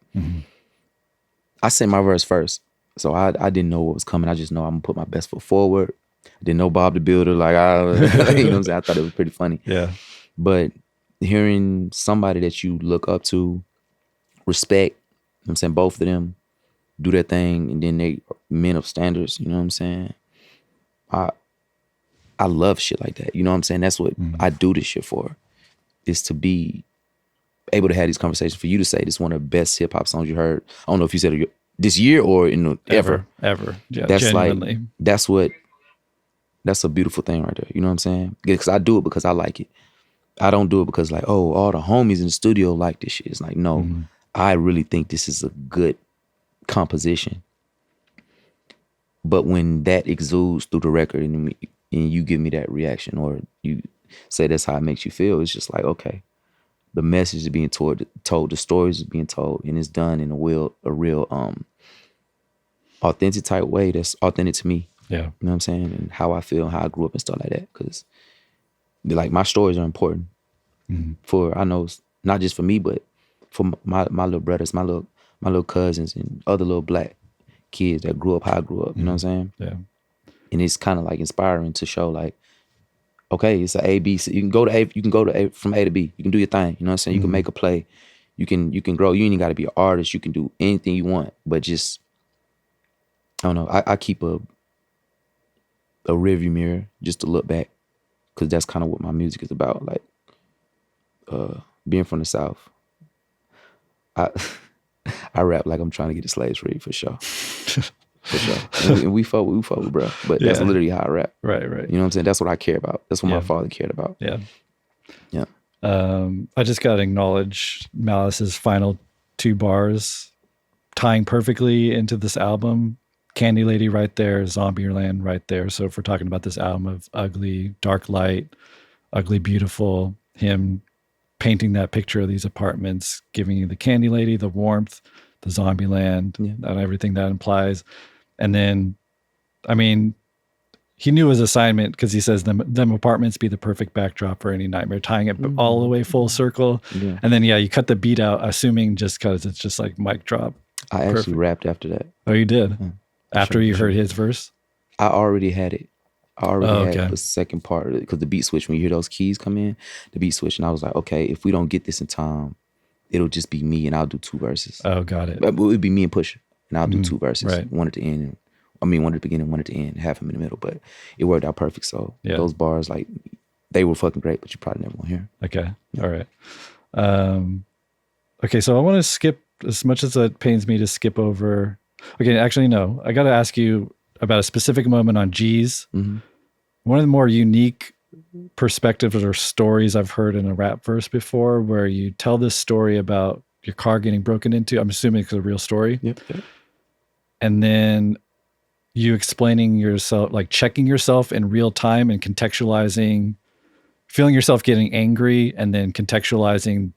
I said my verse first, so I didn't know what was coming. I just know I'm gonna put my best foot forward. I didn't know Bob the Builder, like you know what I'm saying. I thought it was pretty funny. Yeah, but hearing somebody that you look up to, respect, you know what I'm saying, both of them do their thing, and then they men of standards. You know what I'm saying. I love shit like that. You know what I'm saying? That's what I do this shit for, is to be able to have these conversations, for you to say this is one of the best hip hop songs you heard. I don't know if you said it this year or ever. Yeah, that's genuinely. Like, that's a beautiful thing right there. You know what I'm saying? Because I do it because I like it. I don't do it because like, oh, all the homies in the studio like this shit. It's like, no, I really think this is a good composition. But when that exudes through the record and you give me that reaction, or you say that's how it makes you feel, it's just like, okay, the message is being told, the stories is being told, and it's done in a real authentic type way that's authentic to me. Yeah. You know what I'm saying? And how I feel, how I grew up and stuff like that. Because like my stories are important for, I know, not just for me, but for my little brothers, my little cousins and other little black kids that grew up how I grew up. You know what I'm saying? Yeah. And it's kind of like inspiring to show like, okay, it's an A, B, C. You can go to A from A to B. You can do your thing. You know what I'm saying? You can make a play. You can grow. You ain't got to be an artist. You can do anything you want. But just, I don't know. I keep a rearview mirror just to look back, because that's kind of what my music is about. Like, being from the South, I rap like I'm trying to get the slaves free for sure. For sure. And we fuck with bro. But that's literally how I rap. Right. You know what I'm saying? That's what I care about. That's what my father cared about. Yeah. Yeah. I just got to acknowledge Malice's final 2 bars tying perfectly into this album. Candy Lady right there, Zombieland right there. So if we're talking about this album of ugly, dark light, ugly, beautiful, him painting that picture of these apartments, giving you the Candy Lady, the warmth, the Zombieland, and everything that implies. And then, I mean, he knew his assignment, because he says them apartments be the perfect backdrop for any nightmare, tying it all the way full circle. Yeah. And then, you cut the beat out, assuming just because it's just like mic drop. I actually rapped after that. Oh, you did? After you heard his verse? I already had it. I already had the second part, because the beat switch, when you hear those keys come in, the beat switch, and I was like, okay, if we don't get this in time, it'll just be me and I'll do 2 verses. Oh, got it. But it would be me and Pusha, and I'll do 2 verses. Right. One at the end, one at the beginning, one at the end, half them in the middle. But it worked out perfect. So those bars, like, they were fucking great, but you probably never gonna hear. Okay. All right. Okay, so I want to skip, as much as it pains me to skip over. Okay, actually, no. I got to ask you about a specific moment on G's. One of the more unique perspectives or stories I've heard in a rap verse before, where you tell this story about your car getting broken into. I'm assuming it's a real story. Yep. And then you explaining yourself, like checking yourself in real time and contextualizing, feeling yourself getting angry, and then contextualizing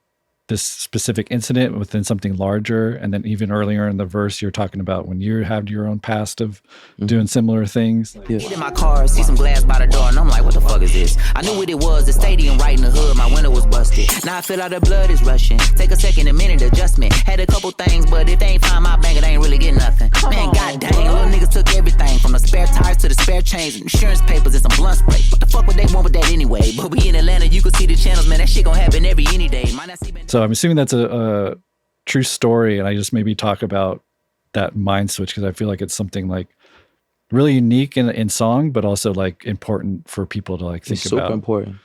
this specific incident within something larger. And then even earlier in the verse, you're talking about when you had your own past of doing similar things. Get in my car, see some glass by the door, and I'm like, what the fuck is this? I knew what it was, the stadium right in the hood, my window was busted. Now I feel like the blood is rushing. Take a second, a minute, adjustment. Had a couple things, but if they ain't find my bank, it ain't really getting nothing. Man, god dang, little niggas took everything, from the spare tires to the spare chains, insurance papers, and some blunt spray. What the fuck would they want with that anyway? But we in Atlanta, you can see the channels, man, that shit gon' happen any day. So I'm assuming that's a true story, and I just maybe talk about that mind switch, because I feel like it's something like really unique in song, but also like important for people to like think it's about. Super important.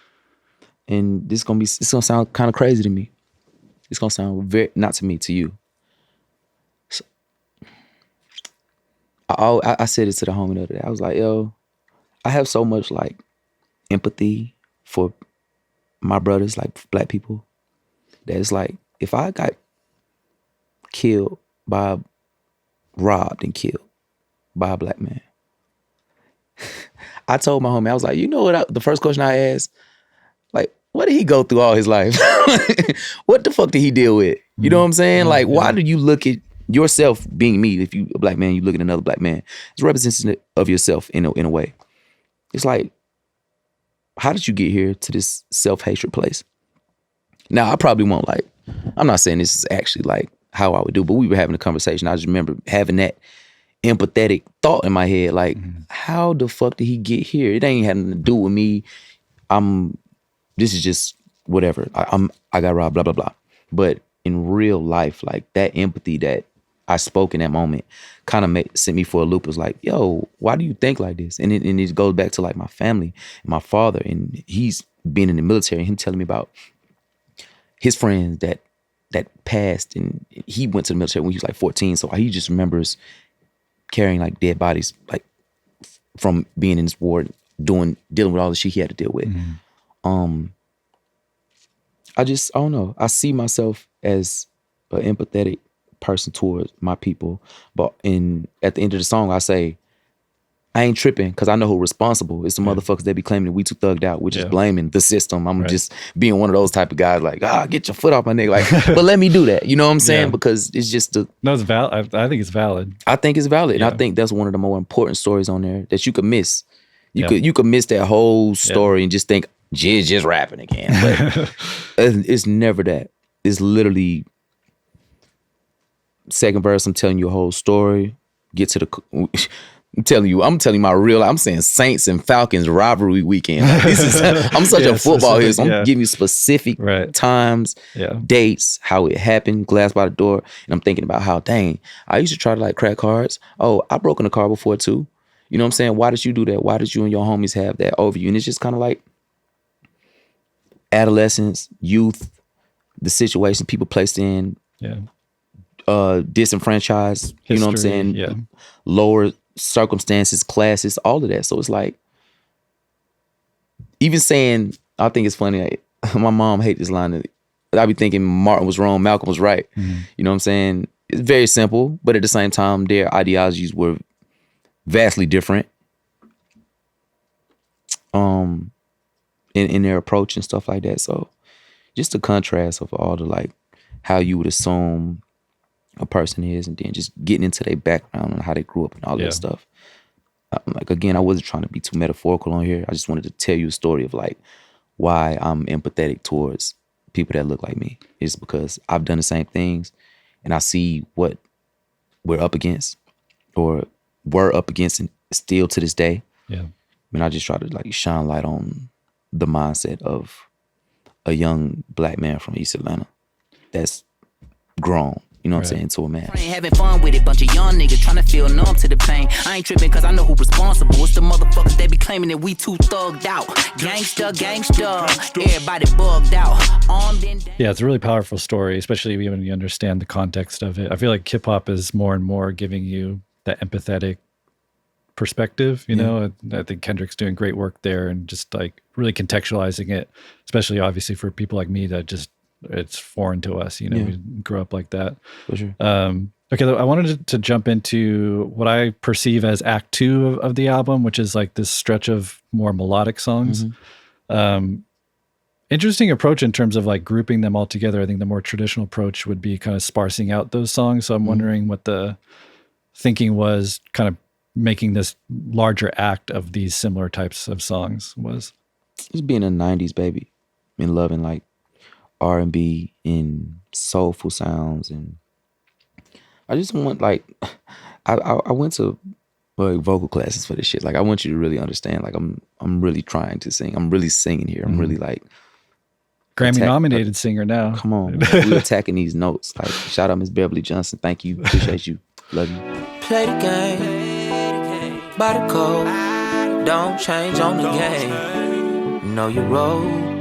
And it's gonna sound kind of crazy to me. It's gonna sound very, not to me, to you. So, I said it to the homie the other day. I was like, yo, I have so much like empathy for my brothers, like black people, that it's like, if I got robbed and killed by a black man, I told my homie, I was like, you know what, the first question I asked, like, what did he go through all his life? What the fuck did he deal with? You know what I'm saying? Like, why do you look at yourself being me? If you a black man, you look at another black man, it's representative of yourself in a way. It's like, how did you get here to this self-hatred place? Now, I probably won't, like, I'm not saying this is actually like how I would do, but we were having a conversation. I just remember having that empathetic thought in my head, like, how the fuck did he get here? It ain't had nothing to do with me. This is just whatever. I got robbed, blah, blah, blah. But in real life, like, that empathy that I spoke in that moment kind of sent me for a loop. It was like, yo, why do you think like this? And it goes back to like my family, my father, and he's been in the military, and him telling me about his friends that passed, and he went to the military when he was like 14. So he just remembers carrying like dead bodies, like from being in this war, dealing with all the shit he had to deal with. I don't know. I see myself as an empathetic person towards my people, but at the end of the song, I say, I ain't tripping, because I know who's responsible. It's the motherfuckers that be claiming that we too thugged out, which is blaming the system. I'm just being one of those type of guys, like, get your foot off my nigga. Like, but let me do that. You know what I'm saying? Because it's just No, it's valid. I think it's valid. I think it's valid. And I think that's one of the more important stories on there that you could miss. You could miss that whole story and just think, Jizz just rapping again. But it's never that. It's literally second verse, I'm telling you a whole story. Get to the I'm telling you my real. I'm saying Saints and Falcons rivalry weekend. Like, this is. I'm such a football head. So I'm giving you specific times, dates, how it happened, glass by the door, and I'm thinking about how, dang, I used to try to like crack cards. Oh, I broke in a car before too. You know what I'm saying? Why did you do that? Why did you and your homies have that over you? And it's just kind of like adolescence, youth, the situation people placed in, disenfranchised. History, you know what I'm saying? Yeah. Lower circumstances, classes, all of that. So it's like, even saying, I think it's funny. My mom hates this line. I be thinking Martin was wrong, Malcolm was right. Mm-hmm. You know what I'm saying? It's very simple, but at the same time, their ideologies were vastly different in their approach and stuff like that. So just the contrast of all the like how you would assume a person is, and then just getting into their background and how they grew up and all that stuff. Like, again, I wasn't trying to be too metaphorical on here. I just wanted to tell you a story of like why I'm empathetic towards people that look like me. It's because I've done the same things and I see what we're up against or were up against and still to this day. Yeah. I mean, I just try to like shine light on the mindset of a young black man from East Atlanta that's grown. You know what I'm saying? To a man. I ain't having fun with it. Bunch of young niggas trying to feel numb to the pain. I ain't tripping cause I know who responsible. It's the motherfuckers that be claiming that we too thugged out. Gangsta, everybody bugged out. Yeah, it's a really powerful story, especially when you understand the context of it. I feel like hip hop is more and more giving you that empathetic perspective, you know. I think Kendrick's doing great work there and just like really contextualizing it, especially obviously for people like me that just it's foreign to us, you know. We grew up like that. For sure. Okay, I wanted to jump into what I perceive as Act 2 of the album, which is like this stretch of more melodic songs. Mm-hmm. Interesting approach in terms of like grouping them all together. I think the more traditional approach would be kind of sparsing out those songs. So I'm wondering what the thinking was, kind of making this larger act of these similar types of songs was. Just being a 90s baby and loving like R&B and soulful sounds, and I just want like I went to like vocal classes for this shit. Like I want you to really understand. Like I'm really trying to sing. I'm really singing here. I'm really like Grammy-nominated singer now. Come on, we're attacking these notes. Like shout out Miss Beverly Johnson. Thank you, appreciate you, love you. Play the game by the code. Don't change on the game. Know your role.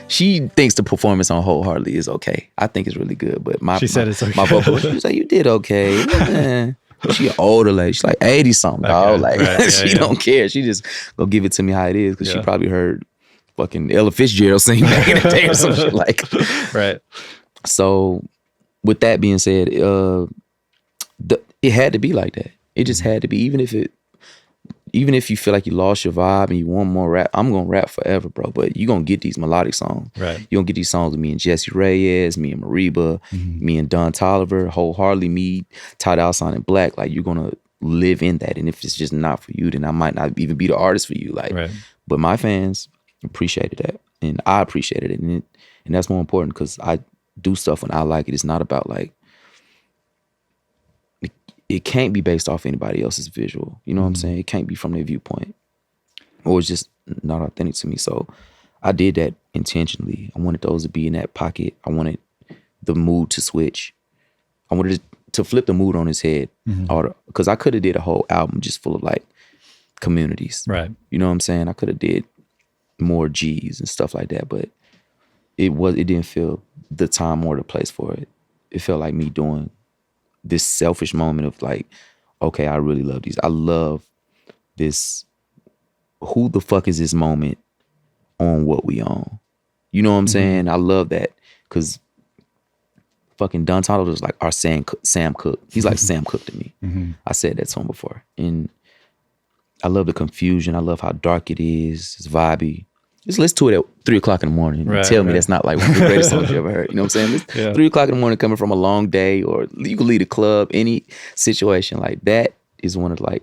She thinks the performance on Wholeheartedly is okay. I think it's really good, but she said it's okay. My vocal, she was like, "You did okay." Man. She an older lady. She's like 80 something, dog. Like she don't care. She just go give it to me how it is because she probably heard fucking Ella Fitzgerald sing back in the day or some shit like. Right. So, with that being said, it had to be like that. It just had to be, even if you feel like you lost your vibe and you want more rap, I'm going to rap forever, bro. But you're going to get these melodic songs. Right. You're going to get these songs with me and Jesse Reyes, me and Mariba, me and Don Toliver, Wholeheartedly, me, Ty Dolla $ign and Black. Like, you're going to live in that. And if it's just not for you, then I might not even be the artist for you. Like, but my fans appreciated that. And I appreciated it. And that's more important because I do stuff when I like it. It's not about like, it can't be based off anybody else's visual. You know what I'm saying? It can't be from their viewpoint. Or it's just not authentic to me. So I did that intentionally. I wanted those to be in that pocket. I wanted the mood to switch. I wanted to flip the mood on his head. Because I could have did a whole album just full of like communities. Right. You know what I'm saying? I could have did more G's and stuff like that. But it didn't feel the time or the place for it. It felt like me doing this selfish moment of like, okay, I really love these. I love this. Who the fuck is this moment on what we own? You know what I'm saying? I love that because fucking Don Toliver was like our Sam Cooke. He's like Sam Cooke to me. I said that to him before. And I love the confusion. I love how dark it is. It's vibey. Just listen to it at 3 o'clock in the morning and tell me that's not like one of the greatest songs you ever heard. You know what I'm saying? 3 o'clock in the morning coming from a long day, or you can leave the club, any situation like that is one of like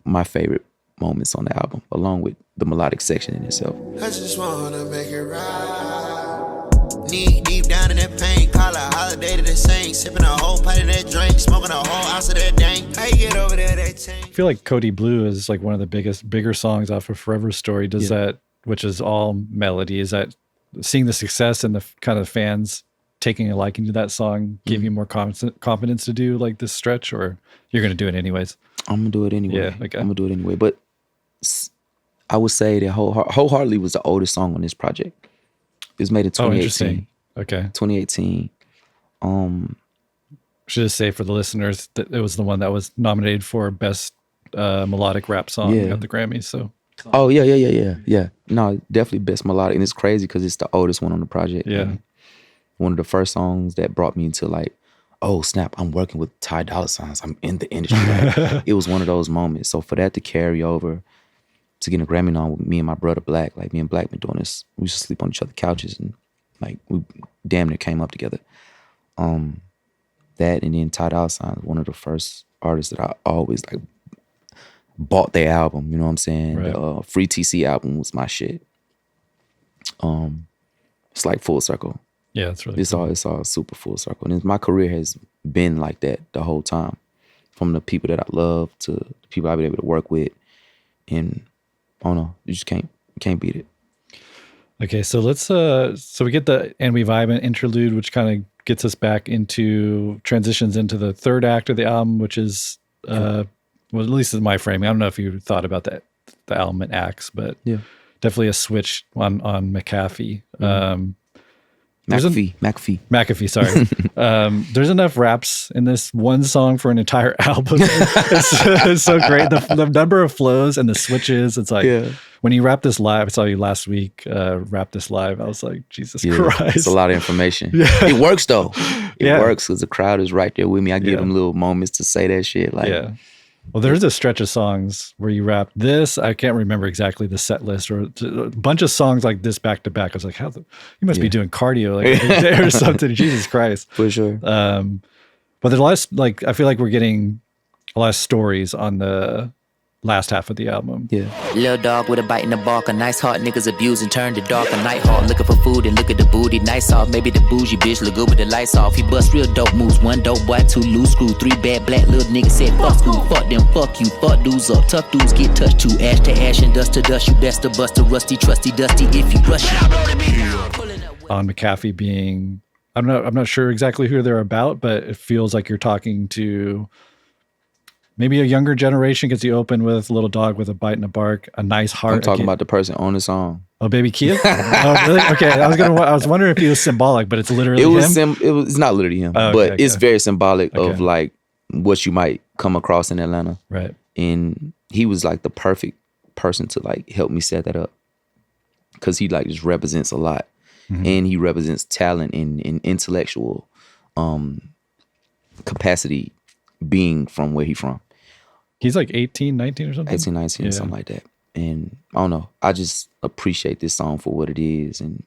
my favorite moments on the album, along with the melodic section in itself. I just wanna make it right. Knee deep down in that pain, call a holiday to the same. Sipping a whole pint of that drink, smoking a whole ounce of that dank. How you get over there, that tank? feel like Cody Blue is like one of the bigger songs off of Forever Story. Does that, which is all melody, is that seeing the success and the kind of fans taking a liking to that song give you more confidence to do like this stretch, or you're going to do it anyways? I'm going to do it anyway. Yeah, okay. I'm going to do it anyway. But I would say that Wholeheartedly was the oldest song on this project. It was made in 2018. Oh, interesting. Okay. 2018. Should just say for the listeners that it was the one that was nominated for best melodic rap song at the Grammys. So. Oh yeah. No, definitely best melodic, and it's crazy because it's the oldest one on the project. Yeah. One of the first songs that brought me into like, oh snap, I'm working with Ty Dolla $igns. I'm in the industry. Like, it was one of those moments. So for that to carry over to getting a Grammy nom with me and my brother Black, like me and Black been doing this. We used to sleep on each other's couches and like we damn near came up together. That and then Ty Dolla $ign, one of the first artists that I always like bought their album. You know what I'm saying? Right. The Free TC album was my shit. It's like full circle. Yeah, it's really cool. It's all super full circle. And my career has been like that the whole time. From the people that I love to the people I've been able to work with. And I don't know, you just can't beat it. Okay, so let's so we get the And We Vibe and interlude, which kind of gets us back into transitions into the third act of the album, which is well, at least in my framing. I don't know if you thought about that, the album in acts, but definitely a switch on McAfee. McAfee, sorry. There's enough raps in this one song for an entire album. It's so great. The number of flows and the switches. It's like when you rap this live, I saw you last week rap this live. I was like, Jesus Christ. It's a lot of information. It works though. It works because the crowd is right there with me. I give them little moments to say that shit. Like, well, there's a stretch of songs where you rap this. I can't remember exactly the set list, or a bunch of songs like this back to back. I was like, you must be doing cardio like every day or something. Jesus Christ. For sure. But there's a lot of, I feel like we're getting a lot of stories on the last half of the album. Little dog with a bite in the bark, a nice heart niggas abuse and turn to dark. A night hawk looking for food and look at the booty. Nice off, maybe the bougie bitch look good with the lights off. He bust real dope moves, 1 dope boy, 2 loose screw, 3 bad black little niggas said fuck school, fuck them, fuck you, fuck dudes up. Tough dudes get touched too, ash to ash and dust to dust. You best to bust a rusty, trusty, dusty if you rush it. On McAfee being, I'm not sure exactly who they're about, but it feels like you're talking to maybe a younger generation, because you open with Little Dog with a bite and a bark, a nice heart. I'm talking about the person on the song. Oh, Baby Kia? Oh, really? Okay, I was wondering if he was symbolic, but it's literally him? It's not literally him, but it's very symbolic of like what you might come across in Atlanta. Right. And he was like the perfect person to like help me set that up, because he like just represents a lot. Mm-hmm. And he represents talent and intellectual capacity being from where he's from. He's like 18, 19 or something? 18, 19, something like that. And I don't know. I just appreciate this song for what it is and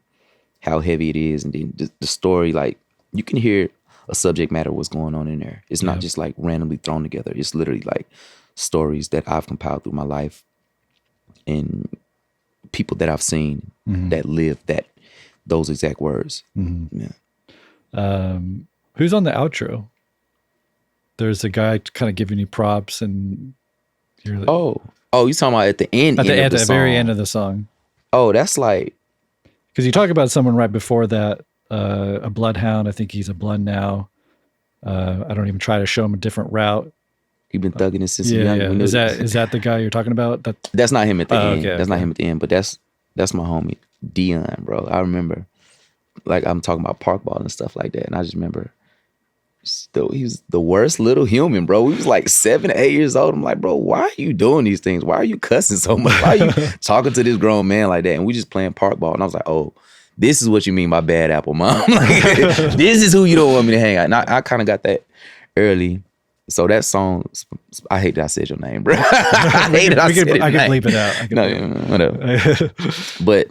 how heavy it is. And then the story, like, you can hear a subject matter what's going on in there. It's not just like randomly thrown together. It's literally like stories that I've compiled through my life and people that I've seen that live those exact words. Mm-hmm. Yeah. Who's on the outro? There's a guy kind of giving you props, and you're like, oh, you talking about at the end? At the very end of the song. Oh, that's like, because you talk about someone right before that, a bloodhound. I think he's a blood now. I don't even try to show him a different route. You've been thugging it since young. Yeah. Is that the guy you're talking about? That's not him at the end. Okay, that's not him at the end. But that's my homie Dion, bro. I remember, like, I'm talking about park ball and stuff like that, and I just remember. He was the worst little human, bro. We was like 7, 8 years old. I'm like, bro, why are you doing these things? Why are you cussing so much? Why are you talking to this grown man like that? And we just playing park ball. And I was like, oh, this is what you mean by bad apple, mom. Like, this is who you don't want me to hang out. And I kind of got that early. So that song, I hate that I said your name, bro. I hate that I said your name. I can bleep it out. No, whatever. But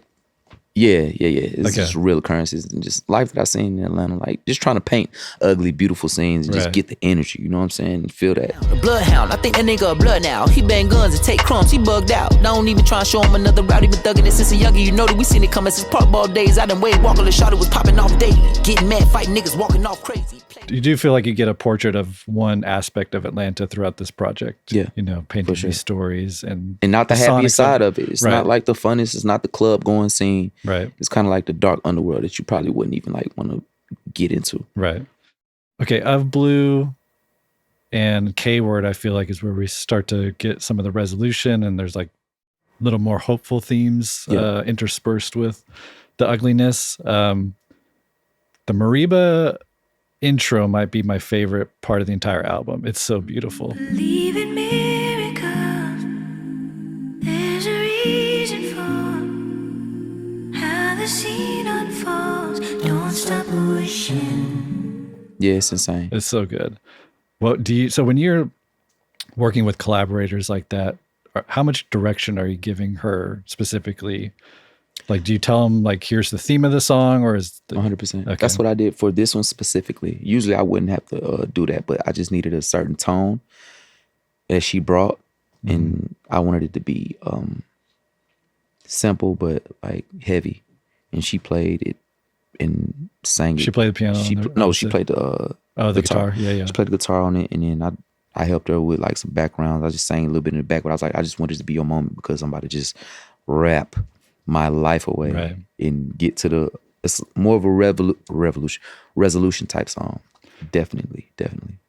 yeah. It's just real occurrences and just life that I seen in Atlanta. Like, just trying to paint ugly, beautiful scenes and just get the energy, you know what I'm saying? And feel that. The bloodhound, I think that nigga a blood now. He bang guns and take crumbs, he bugged out. Don't even try to show him another route. He been thugging it since a youngin'. You know that we seen it coming since park ball days. I done Wade Walker, the shot was popping off daily. Getting mad, fighting niggas, walking off crazy. you do feel like you get a portrait of one aspect of Atlanta throughout this project. Yeah, you know, painting sure. these stories and not the happiest side of it. It's right. not like the funnest. It's not the club going scene. Right. It's kind of like the dark underworld that you probably wouldn't even like want to get into. Right. Okay. Of Blue and K Word, I feel like is where we start to get some of the resolution, and there's like little more hopeful themes interspersed with the ugliness. The Mariba intro might be my favorite part of the entire album. It's so beautiful. Believe in miracles. There's a reason for how the scene unfolds. Don't stop wishing. Yeah, it's insane. It's so good. What do you? So when you're working with collaborators like that, how much direction are you giving her specifically? Like, do you tell them like, here's the theme of the song, or is 100%? Okay. That's what I did for this one specifically. Usually I wouldn't have to do that, but I just needed a certain tone that she brought, and I wanted it to be simple but like heavy, and she played it and sang it. She played the piano. She played the guitar. Yeah. She played the guitar on it, and then I helped her with like some backgrounds. I just sang a little bit in the back, but I was like, I just wanted it to be your moment because I'm about to just rap my life away and get to it's more of a resolution type song. Definitely.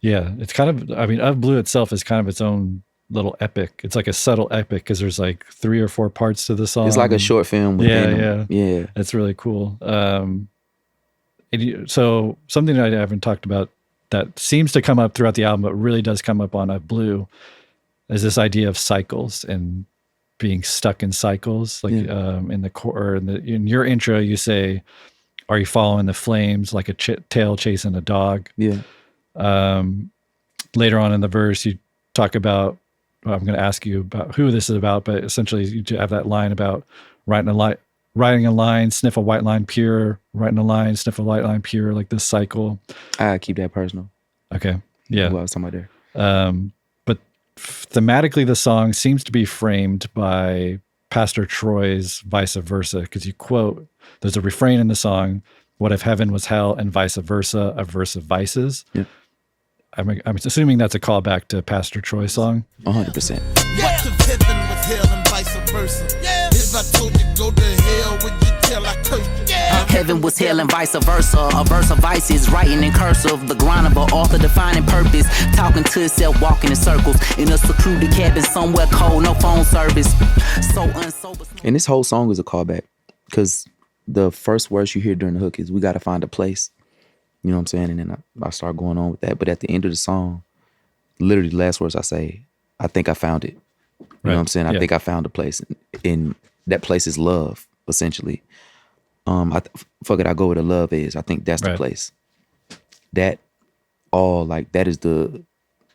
Yeah, it's kind of, I mean, Of Blue itself is kind of its own little epic. It's like a subtle epic because there's like 3 or 4 parts to the song. It's like a short film within them. Yeah. It's really cool. So something that I haven't talked about that seems to come up throughout the album, but really does come up on Of Blue, is this idea of cycles and being stuck in cycles. Like in the core, in your intro, you say, "Are you following the flames like a tail chasing a dog?" Yeah. Later on in the verse, you talk about. Well, I'm going to ask you about who this is about, but essentially, you have that line about writing a line, sniff a white line pure, writing a line, sniff a white line pure, like this cycle. I keep that personal. Okay. Yeah. Who I was talking about there. But thematically, the song seems to be framed by Pastor Troy's Vice Versa, because you quote, there's a refrain in the song, "What if heaven was hell and vice versa, a verse of vices." Yeah. I'm assuming that's a callback to Pastor Troy's song. 100%. What if heaven was hell and vice versa? If I told you go to hell, would you tell I cursed you? Heaven was hell and vice versa. A verse of vices, writing in cursive. The grind of an author defining purpose. Talking to itself, walking in circles. In a secluded cabin somewhere cold, no phone service. So unsober. And this whole song is a callback because the first verse you hear during the hook is, "We got to find a place." You know what I'm saying? And then I start going on with that. But at the end of the song, literally the last words I say, "I think I found it." You know what I'm saying? I think I found a place. And that place is love, essentially. Fuck it, I go where the love is. I think that's the place. That all, like, that is the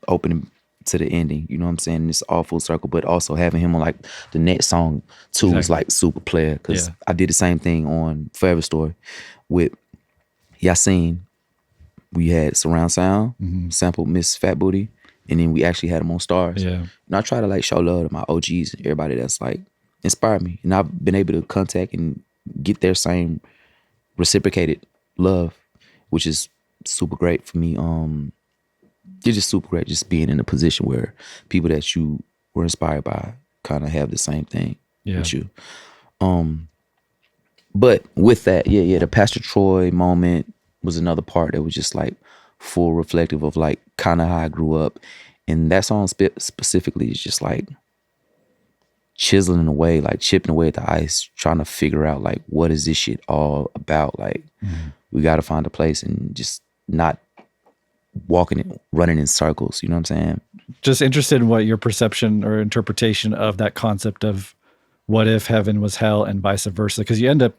opening to the ending. You know what I'm saying? And it's all full circle. But also having him on, like, the next song, too, is, like, super player. Because I did the same thing on Forever Story with Yasin. We had surround sound, sampled Miss Fat Booty, and then we actually had them on Stars. Yeah. And I try to like show love to my OGs and everybody that's like inspired me. And I've been able to contact and get their same reciprocated love, which is super great for me. It's just super great just being in a position where people that you were inspired by kind of have the same thing with you. But with that, the Pastor Troy moment was another part that was just like full reflective of like kind of how I grew up. And that song specifically is just like chiseling away, like chipping away at the ice, trying to figure out like, what is this shit all about? Like, we got to find a place and just not running in circles. You know what I'm saying? Just interested in what your perception or interpretation of that concept of what if heaven was hell and vice versa. Because you end up,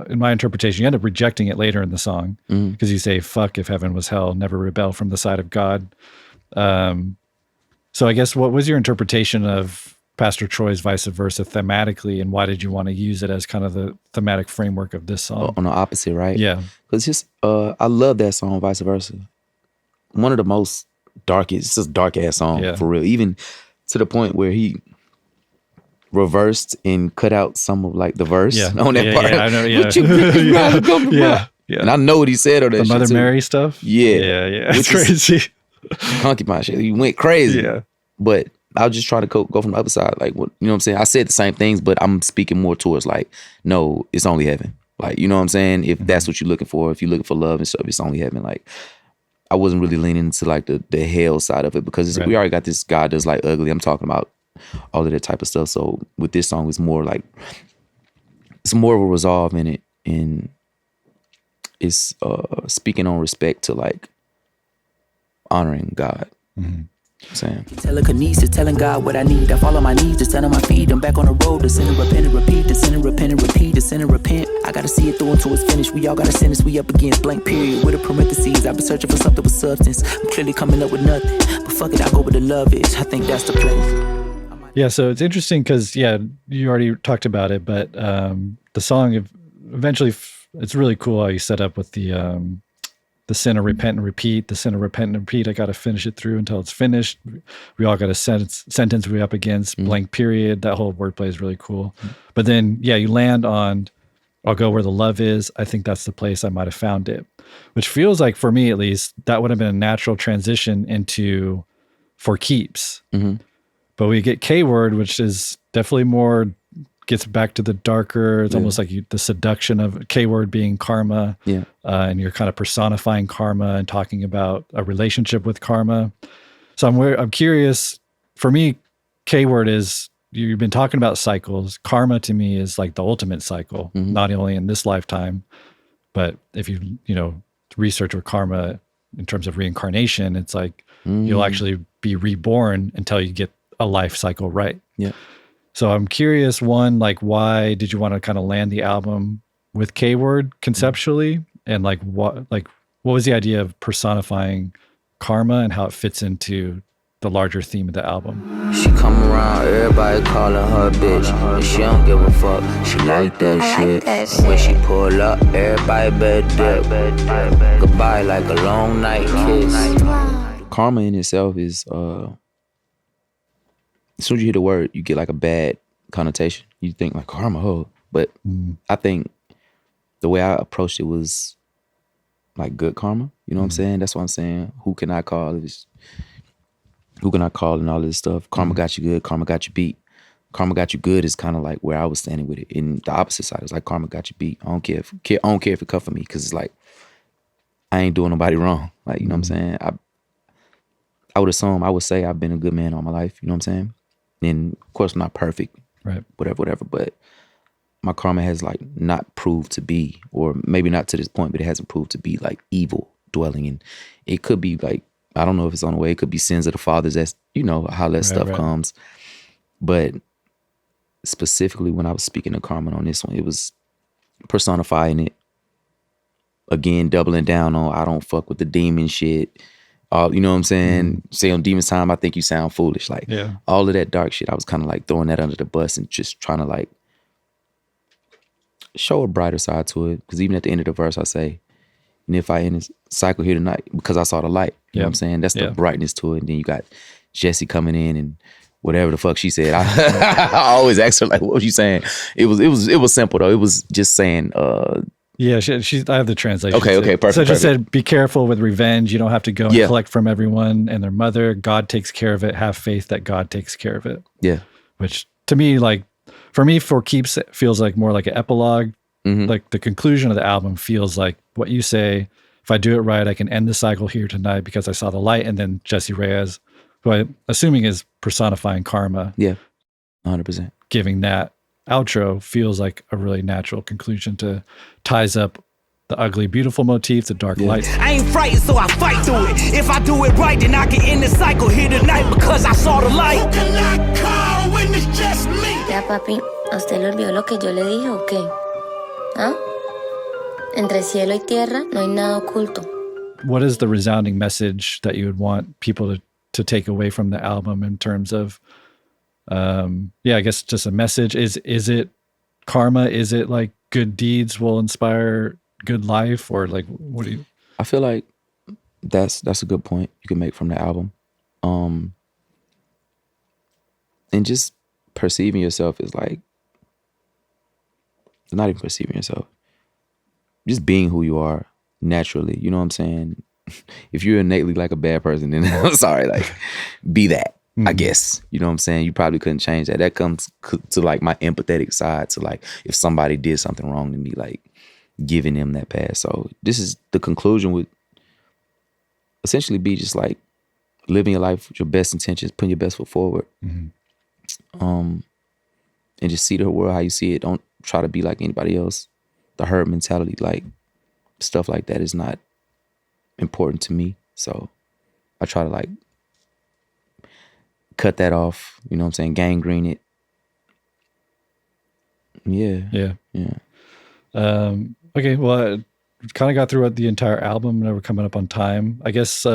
in my interpretation, you end up rejecting it later in the song because you say, "Fuck if heaven was hell, never rebel from the side of God." So I guess what was your interpretation of Pastor Troy's Vice Versa thematically, and why did you want to use it as kind of the thematic framework of this song? On the opposite, right? Yeah. Because just, I love that song, Vice Versa. One of the most darkest, it's just dark ass song for real. Even to the point where he reversed and cut out some of like the verse on that part. Yeah, I know. Yeah. What you And I know what he said on that the shit Mother too. Mary stuff. Yeah. It's Which crazy. Concubine shit. He went crazy. Yeah. But I was just trying to go from the other side. Like, what, you know what I'm saying? I said the same things, but I'm speaking more towards like, no, it's only heaven. Like, you know what I'm saying? If that's what you're looking for, if you're looking for love and stuff, it's only heaven. Like, I wasn't really leaning into like the hell side of it because we already got this God that's like ugly. I'm talking about all of that type of stuff. So with this song, it's more like, it's more of a resolve in it. And it's speaking on respect to like honoring God. Saying. Telekinesis, telling God what I need. I fall on my knees, just stand on my feet. I'm back on the road to sin and repent and repeat, to sin and repent and repeat, to sin and repent. I gotta see it through until it's finished. We all got a sentence, we up against blank period with a parentheses. I've been searching for something with substance. I'm clearly coming up with nothing, but fuck it, I go where the love is. I think that's the place. Yeah, so it's interesting because you already talked about it, but the song eventually it's really cool how you set up with the sinner, repent and repeat, the sinner, repent and repeat. I got to finish it through until it's finished. We all got a sentence we up against, blank period. That whole wordplay is really cool. But then, you land on, I'll go where the love is. I think that's the place I might have found it, which feels like, for me at least, that would have been a natural transition into For Keeps. But we get K-Word, which is definitely more, gets back to the darker, it's almost like the seduction of K-Word being karma. And you're kind of personifying karma and talking about a relationship with karma. So I'm curious, for me, K-Word is, you've been talking about cycles. Karma to me is like the ultimate cycle, not only in this lifetime, but if you research what karma in terms of reincarnation, it's like you'll actually be reborn until you get a life cycle right. So I'm curious, one, like, why did you want to kind of land the album with K-Word conceptually? And like what was the idea of personifying karma and how it fits into the larger theme of the album? She come around, everybody calling her bitch, and she don't give a fuck. She like that shit. And when she pull up, everybody better dip. Goodbye like a long night kiss. Karma in itself is, as soon as you hear the word, you get like a bad connotation. You think like karma, but I think the way I approached it was like good karma. You know what I'm saying? That's what I'm saying. Who can I call? Who can I call and all this stuff? Karma got you good. Karma got you beat. Karma got you good is kind of like where I was standing with it. In the opposite side, it's like karma got you beat. I don't care if it come for me, because it's like I ain't doing nobody wrong. Like, you know what I'm saying? I would say I've been a good man all my life. You know what I'm saying? And of course, I'm not perfect. Right. Whatever. But my karma has like not proved to be, or maybe not to this point, but it hasn't proved to be like evil dwelling in. It could be like, I don't know if it's on the way. It could be sins of the fathers. That's, how that stuff comes. But specifically when I was speaking to Carmen on this one, it was personifying it. Again, doubling down on, I don't fuck with the demon shit. You know what I'm saying? Say on Demon's Time, I think you sound foolish. Like all of that dark shit, I was kind of like throwing that under the bus and just trying to like show a brighter side to it. Because even at the end of the verse, I say, and if I end this cycle here tonight, because I saw the light. You know what I'm saying? That's the brightness to it. And then you got Jessie coming in and whatever the fuck she said. I always ask her like, what was you saying? It was simple though. It was just saying, she's. I have the translation. Okay, perfect. So it just said, be careful with revenge. You don't have to go and collect from everyone and their mother. God takes care of it. Have faith that God takes care of it. Yeah. Which to me, like, for me, For Keeps feels like more like an epilogue. Like the conclusion of the album feels like what you say. If I do it right, I can end the cycle here tonight because I saw the light. And then Jessie Reyes, who I'm assuming is personifying karma. Yeah, 100%. Giving that outro feels like a really natural conclusion to ties up the ugly, beautiful motif, the dark lights. I ain't frightened, so I fight through it. If I do it right, then I can end the cycle here tonight because I saw the light. Who can I call when it's just me? Ya, papi, ¿a usted le olvidó lo que yo le dije o qué? ¿Ah? Entre cielo y tierra no hay nada oculto. What is the resounding message that you would want people to take away from the album in terms of, I guess just a message? Is it karma? Is it like good deeds will inspire good life, or like what do you? I feel like that's a good point you can make from the album, and just perceiving yourself is like, not even perceiving yourself, just being who you are naturally. You know what I'm saying? If you're innately like a bad person, then I'm sorry, like be that. I guess, you know what I'm saying? You probably couldn't change that. That comes to like my empathetic side, to like if somebody did something wrong to me, like giving them that pass. So this is the conclusion, would essentially be just like living your life with your best intentions, putting your best foot forward, and just see the world how you see it. Don't try to be like anybody else. The herd mentality, like stuff like that, is not important to me. So I try to like cut that off, you know what I'm saying? Gangrene it. Yeah. Okay, well, I kind of got through the entire album, and we're coming up on time. I guess,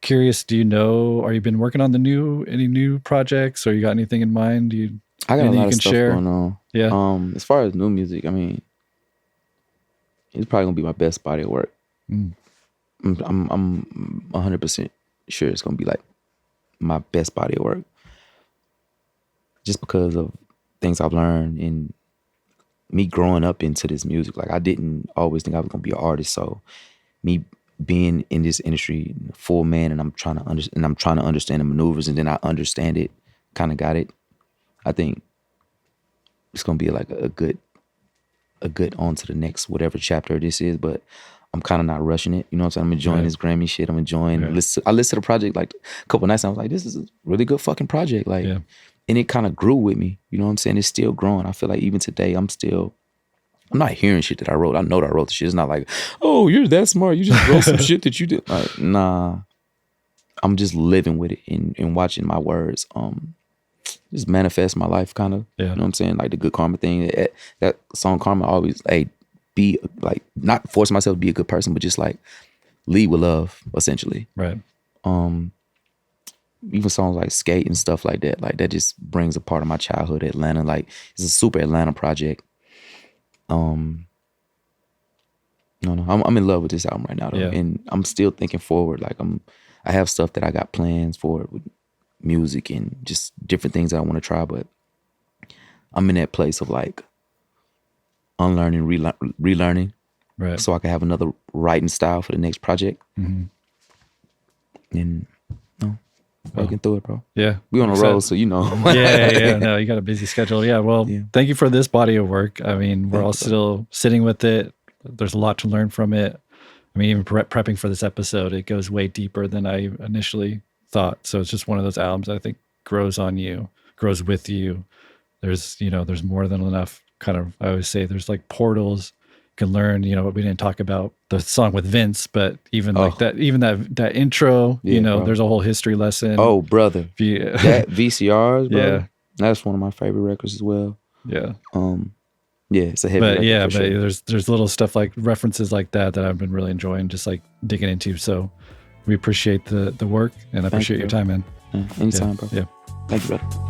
curious, are you been working on any new projects, or you got anything in mind? I got a lot of stuff going on. Yeah. As far as new music, I mean, it's probably gonna be my best body of work. I'm 100% sure it's gonna be like my best body of work, just because of things I've learned in me growing up into this music. Like, I didn't always think I was gonna be an artist. So me being in this industry full man, and I'm trying to understand the maneuvers, and then I understand it, kind of got it. I think it's gonna be like a good on to the next whatever chapter this is, but I'm kind of not rushing it. You know what I'm saying? I'm enjoying this Grammy shit. I'm enjoying I listened to the project like a couple of nights, and I was like, this is a really good fucking project. Like, and it kind of grew with me. You know what I'm saying? It's still growing. I feel like even today, I'm not hearing shit that I wrote. I know that I wrote the shit. It's not like, oh, you're that smart, you just wrote some shit that you did. Like, nah. I'm just living with it and watching my words just manifest my life, kind of. You know what I'm saying? Like the good karma thing. That song Karma, always, be like, not force myself to be a good person, but just like lead with love, essentially. Right. Even songs like Skate and stuff like that just brings a part of my childhood, Atlanta. Like, it's a super Atlanta project. I'm in love with this album right now, though. And I'm still thinking forward. Like, I have stuff that I got plans for with music and just different things that I want to try, but I'm in that place of like unlearning, relearning, right? So I can have another writing style for the next project. And working through it, bro. Yeah, we on a road, so you know. No, you got a busy schedule. Yeah, well, thank you for this body of work. I mean, we're all still sitting with it. There's a lot to learn from it. I mean, even prepping for this episode, it goes way deeper than I initially thought. So it's just one of those albums that I think grows on you, grows with you. There's more than enough kind of, I always say there's like portals. You can learn, we didn't talk about the song with Vince, but even like that intro, bro. There's a whole history lesson. Oh, brother. That VCRs, bro. Yeah. That's one of my favorite records as well. Yeah. It's a heavy record. But there's little stuff like references like that I've been really enjoying, just like digging into. So we appreciate the work, and I appreciate your time, man. Anytime, bro. Yeah. Thank you, brother.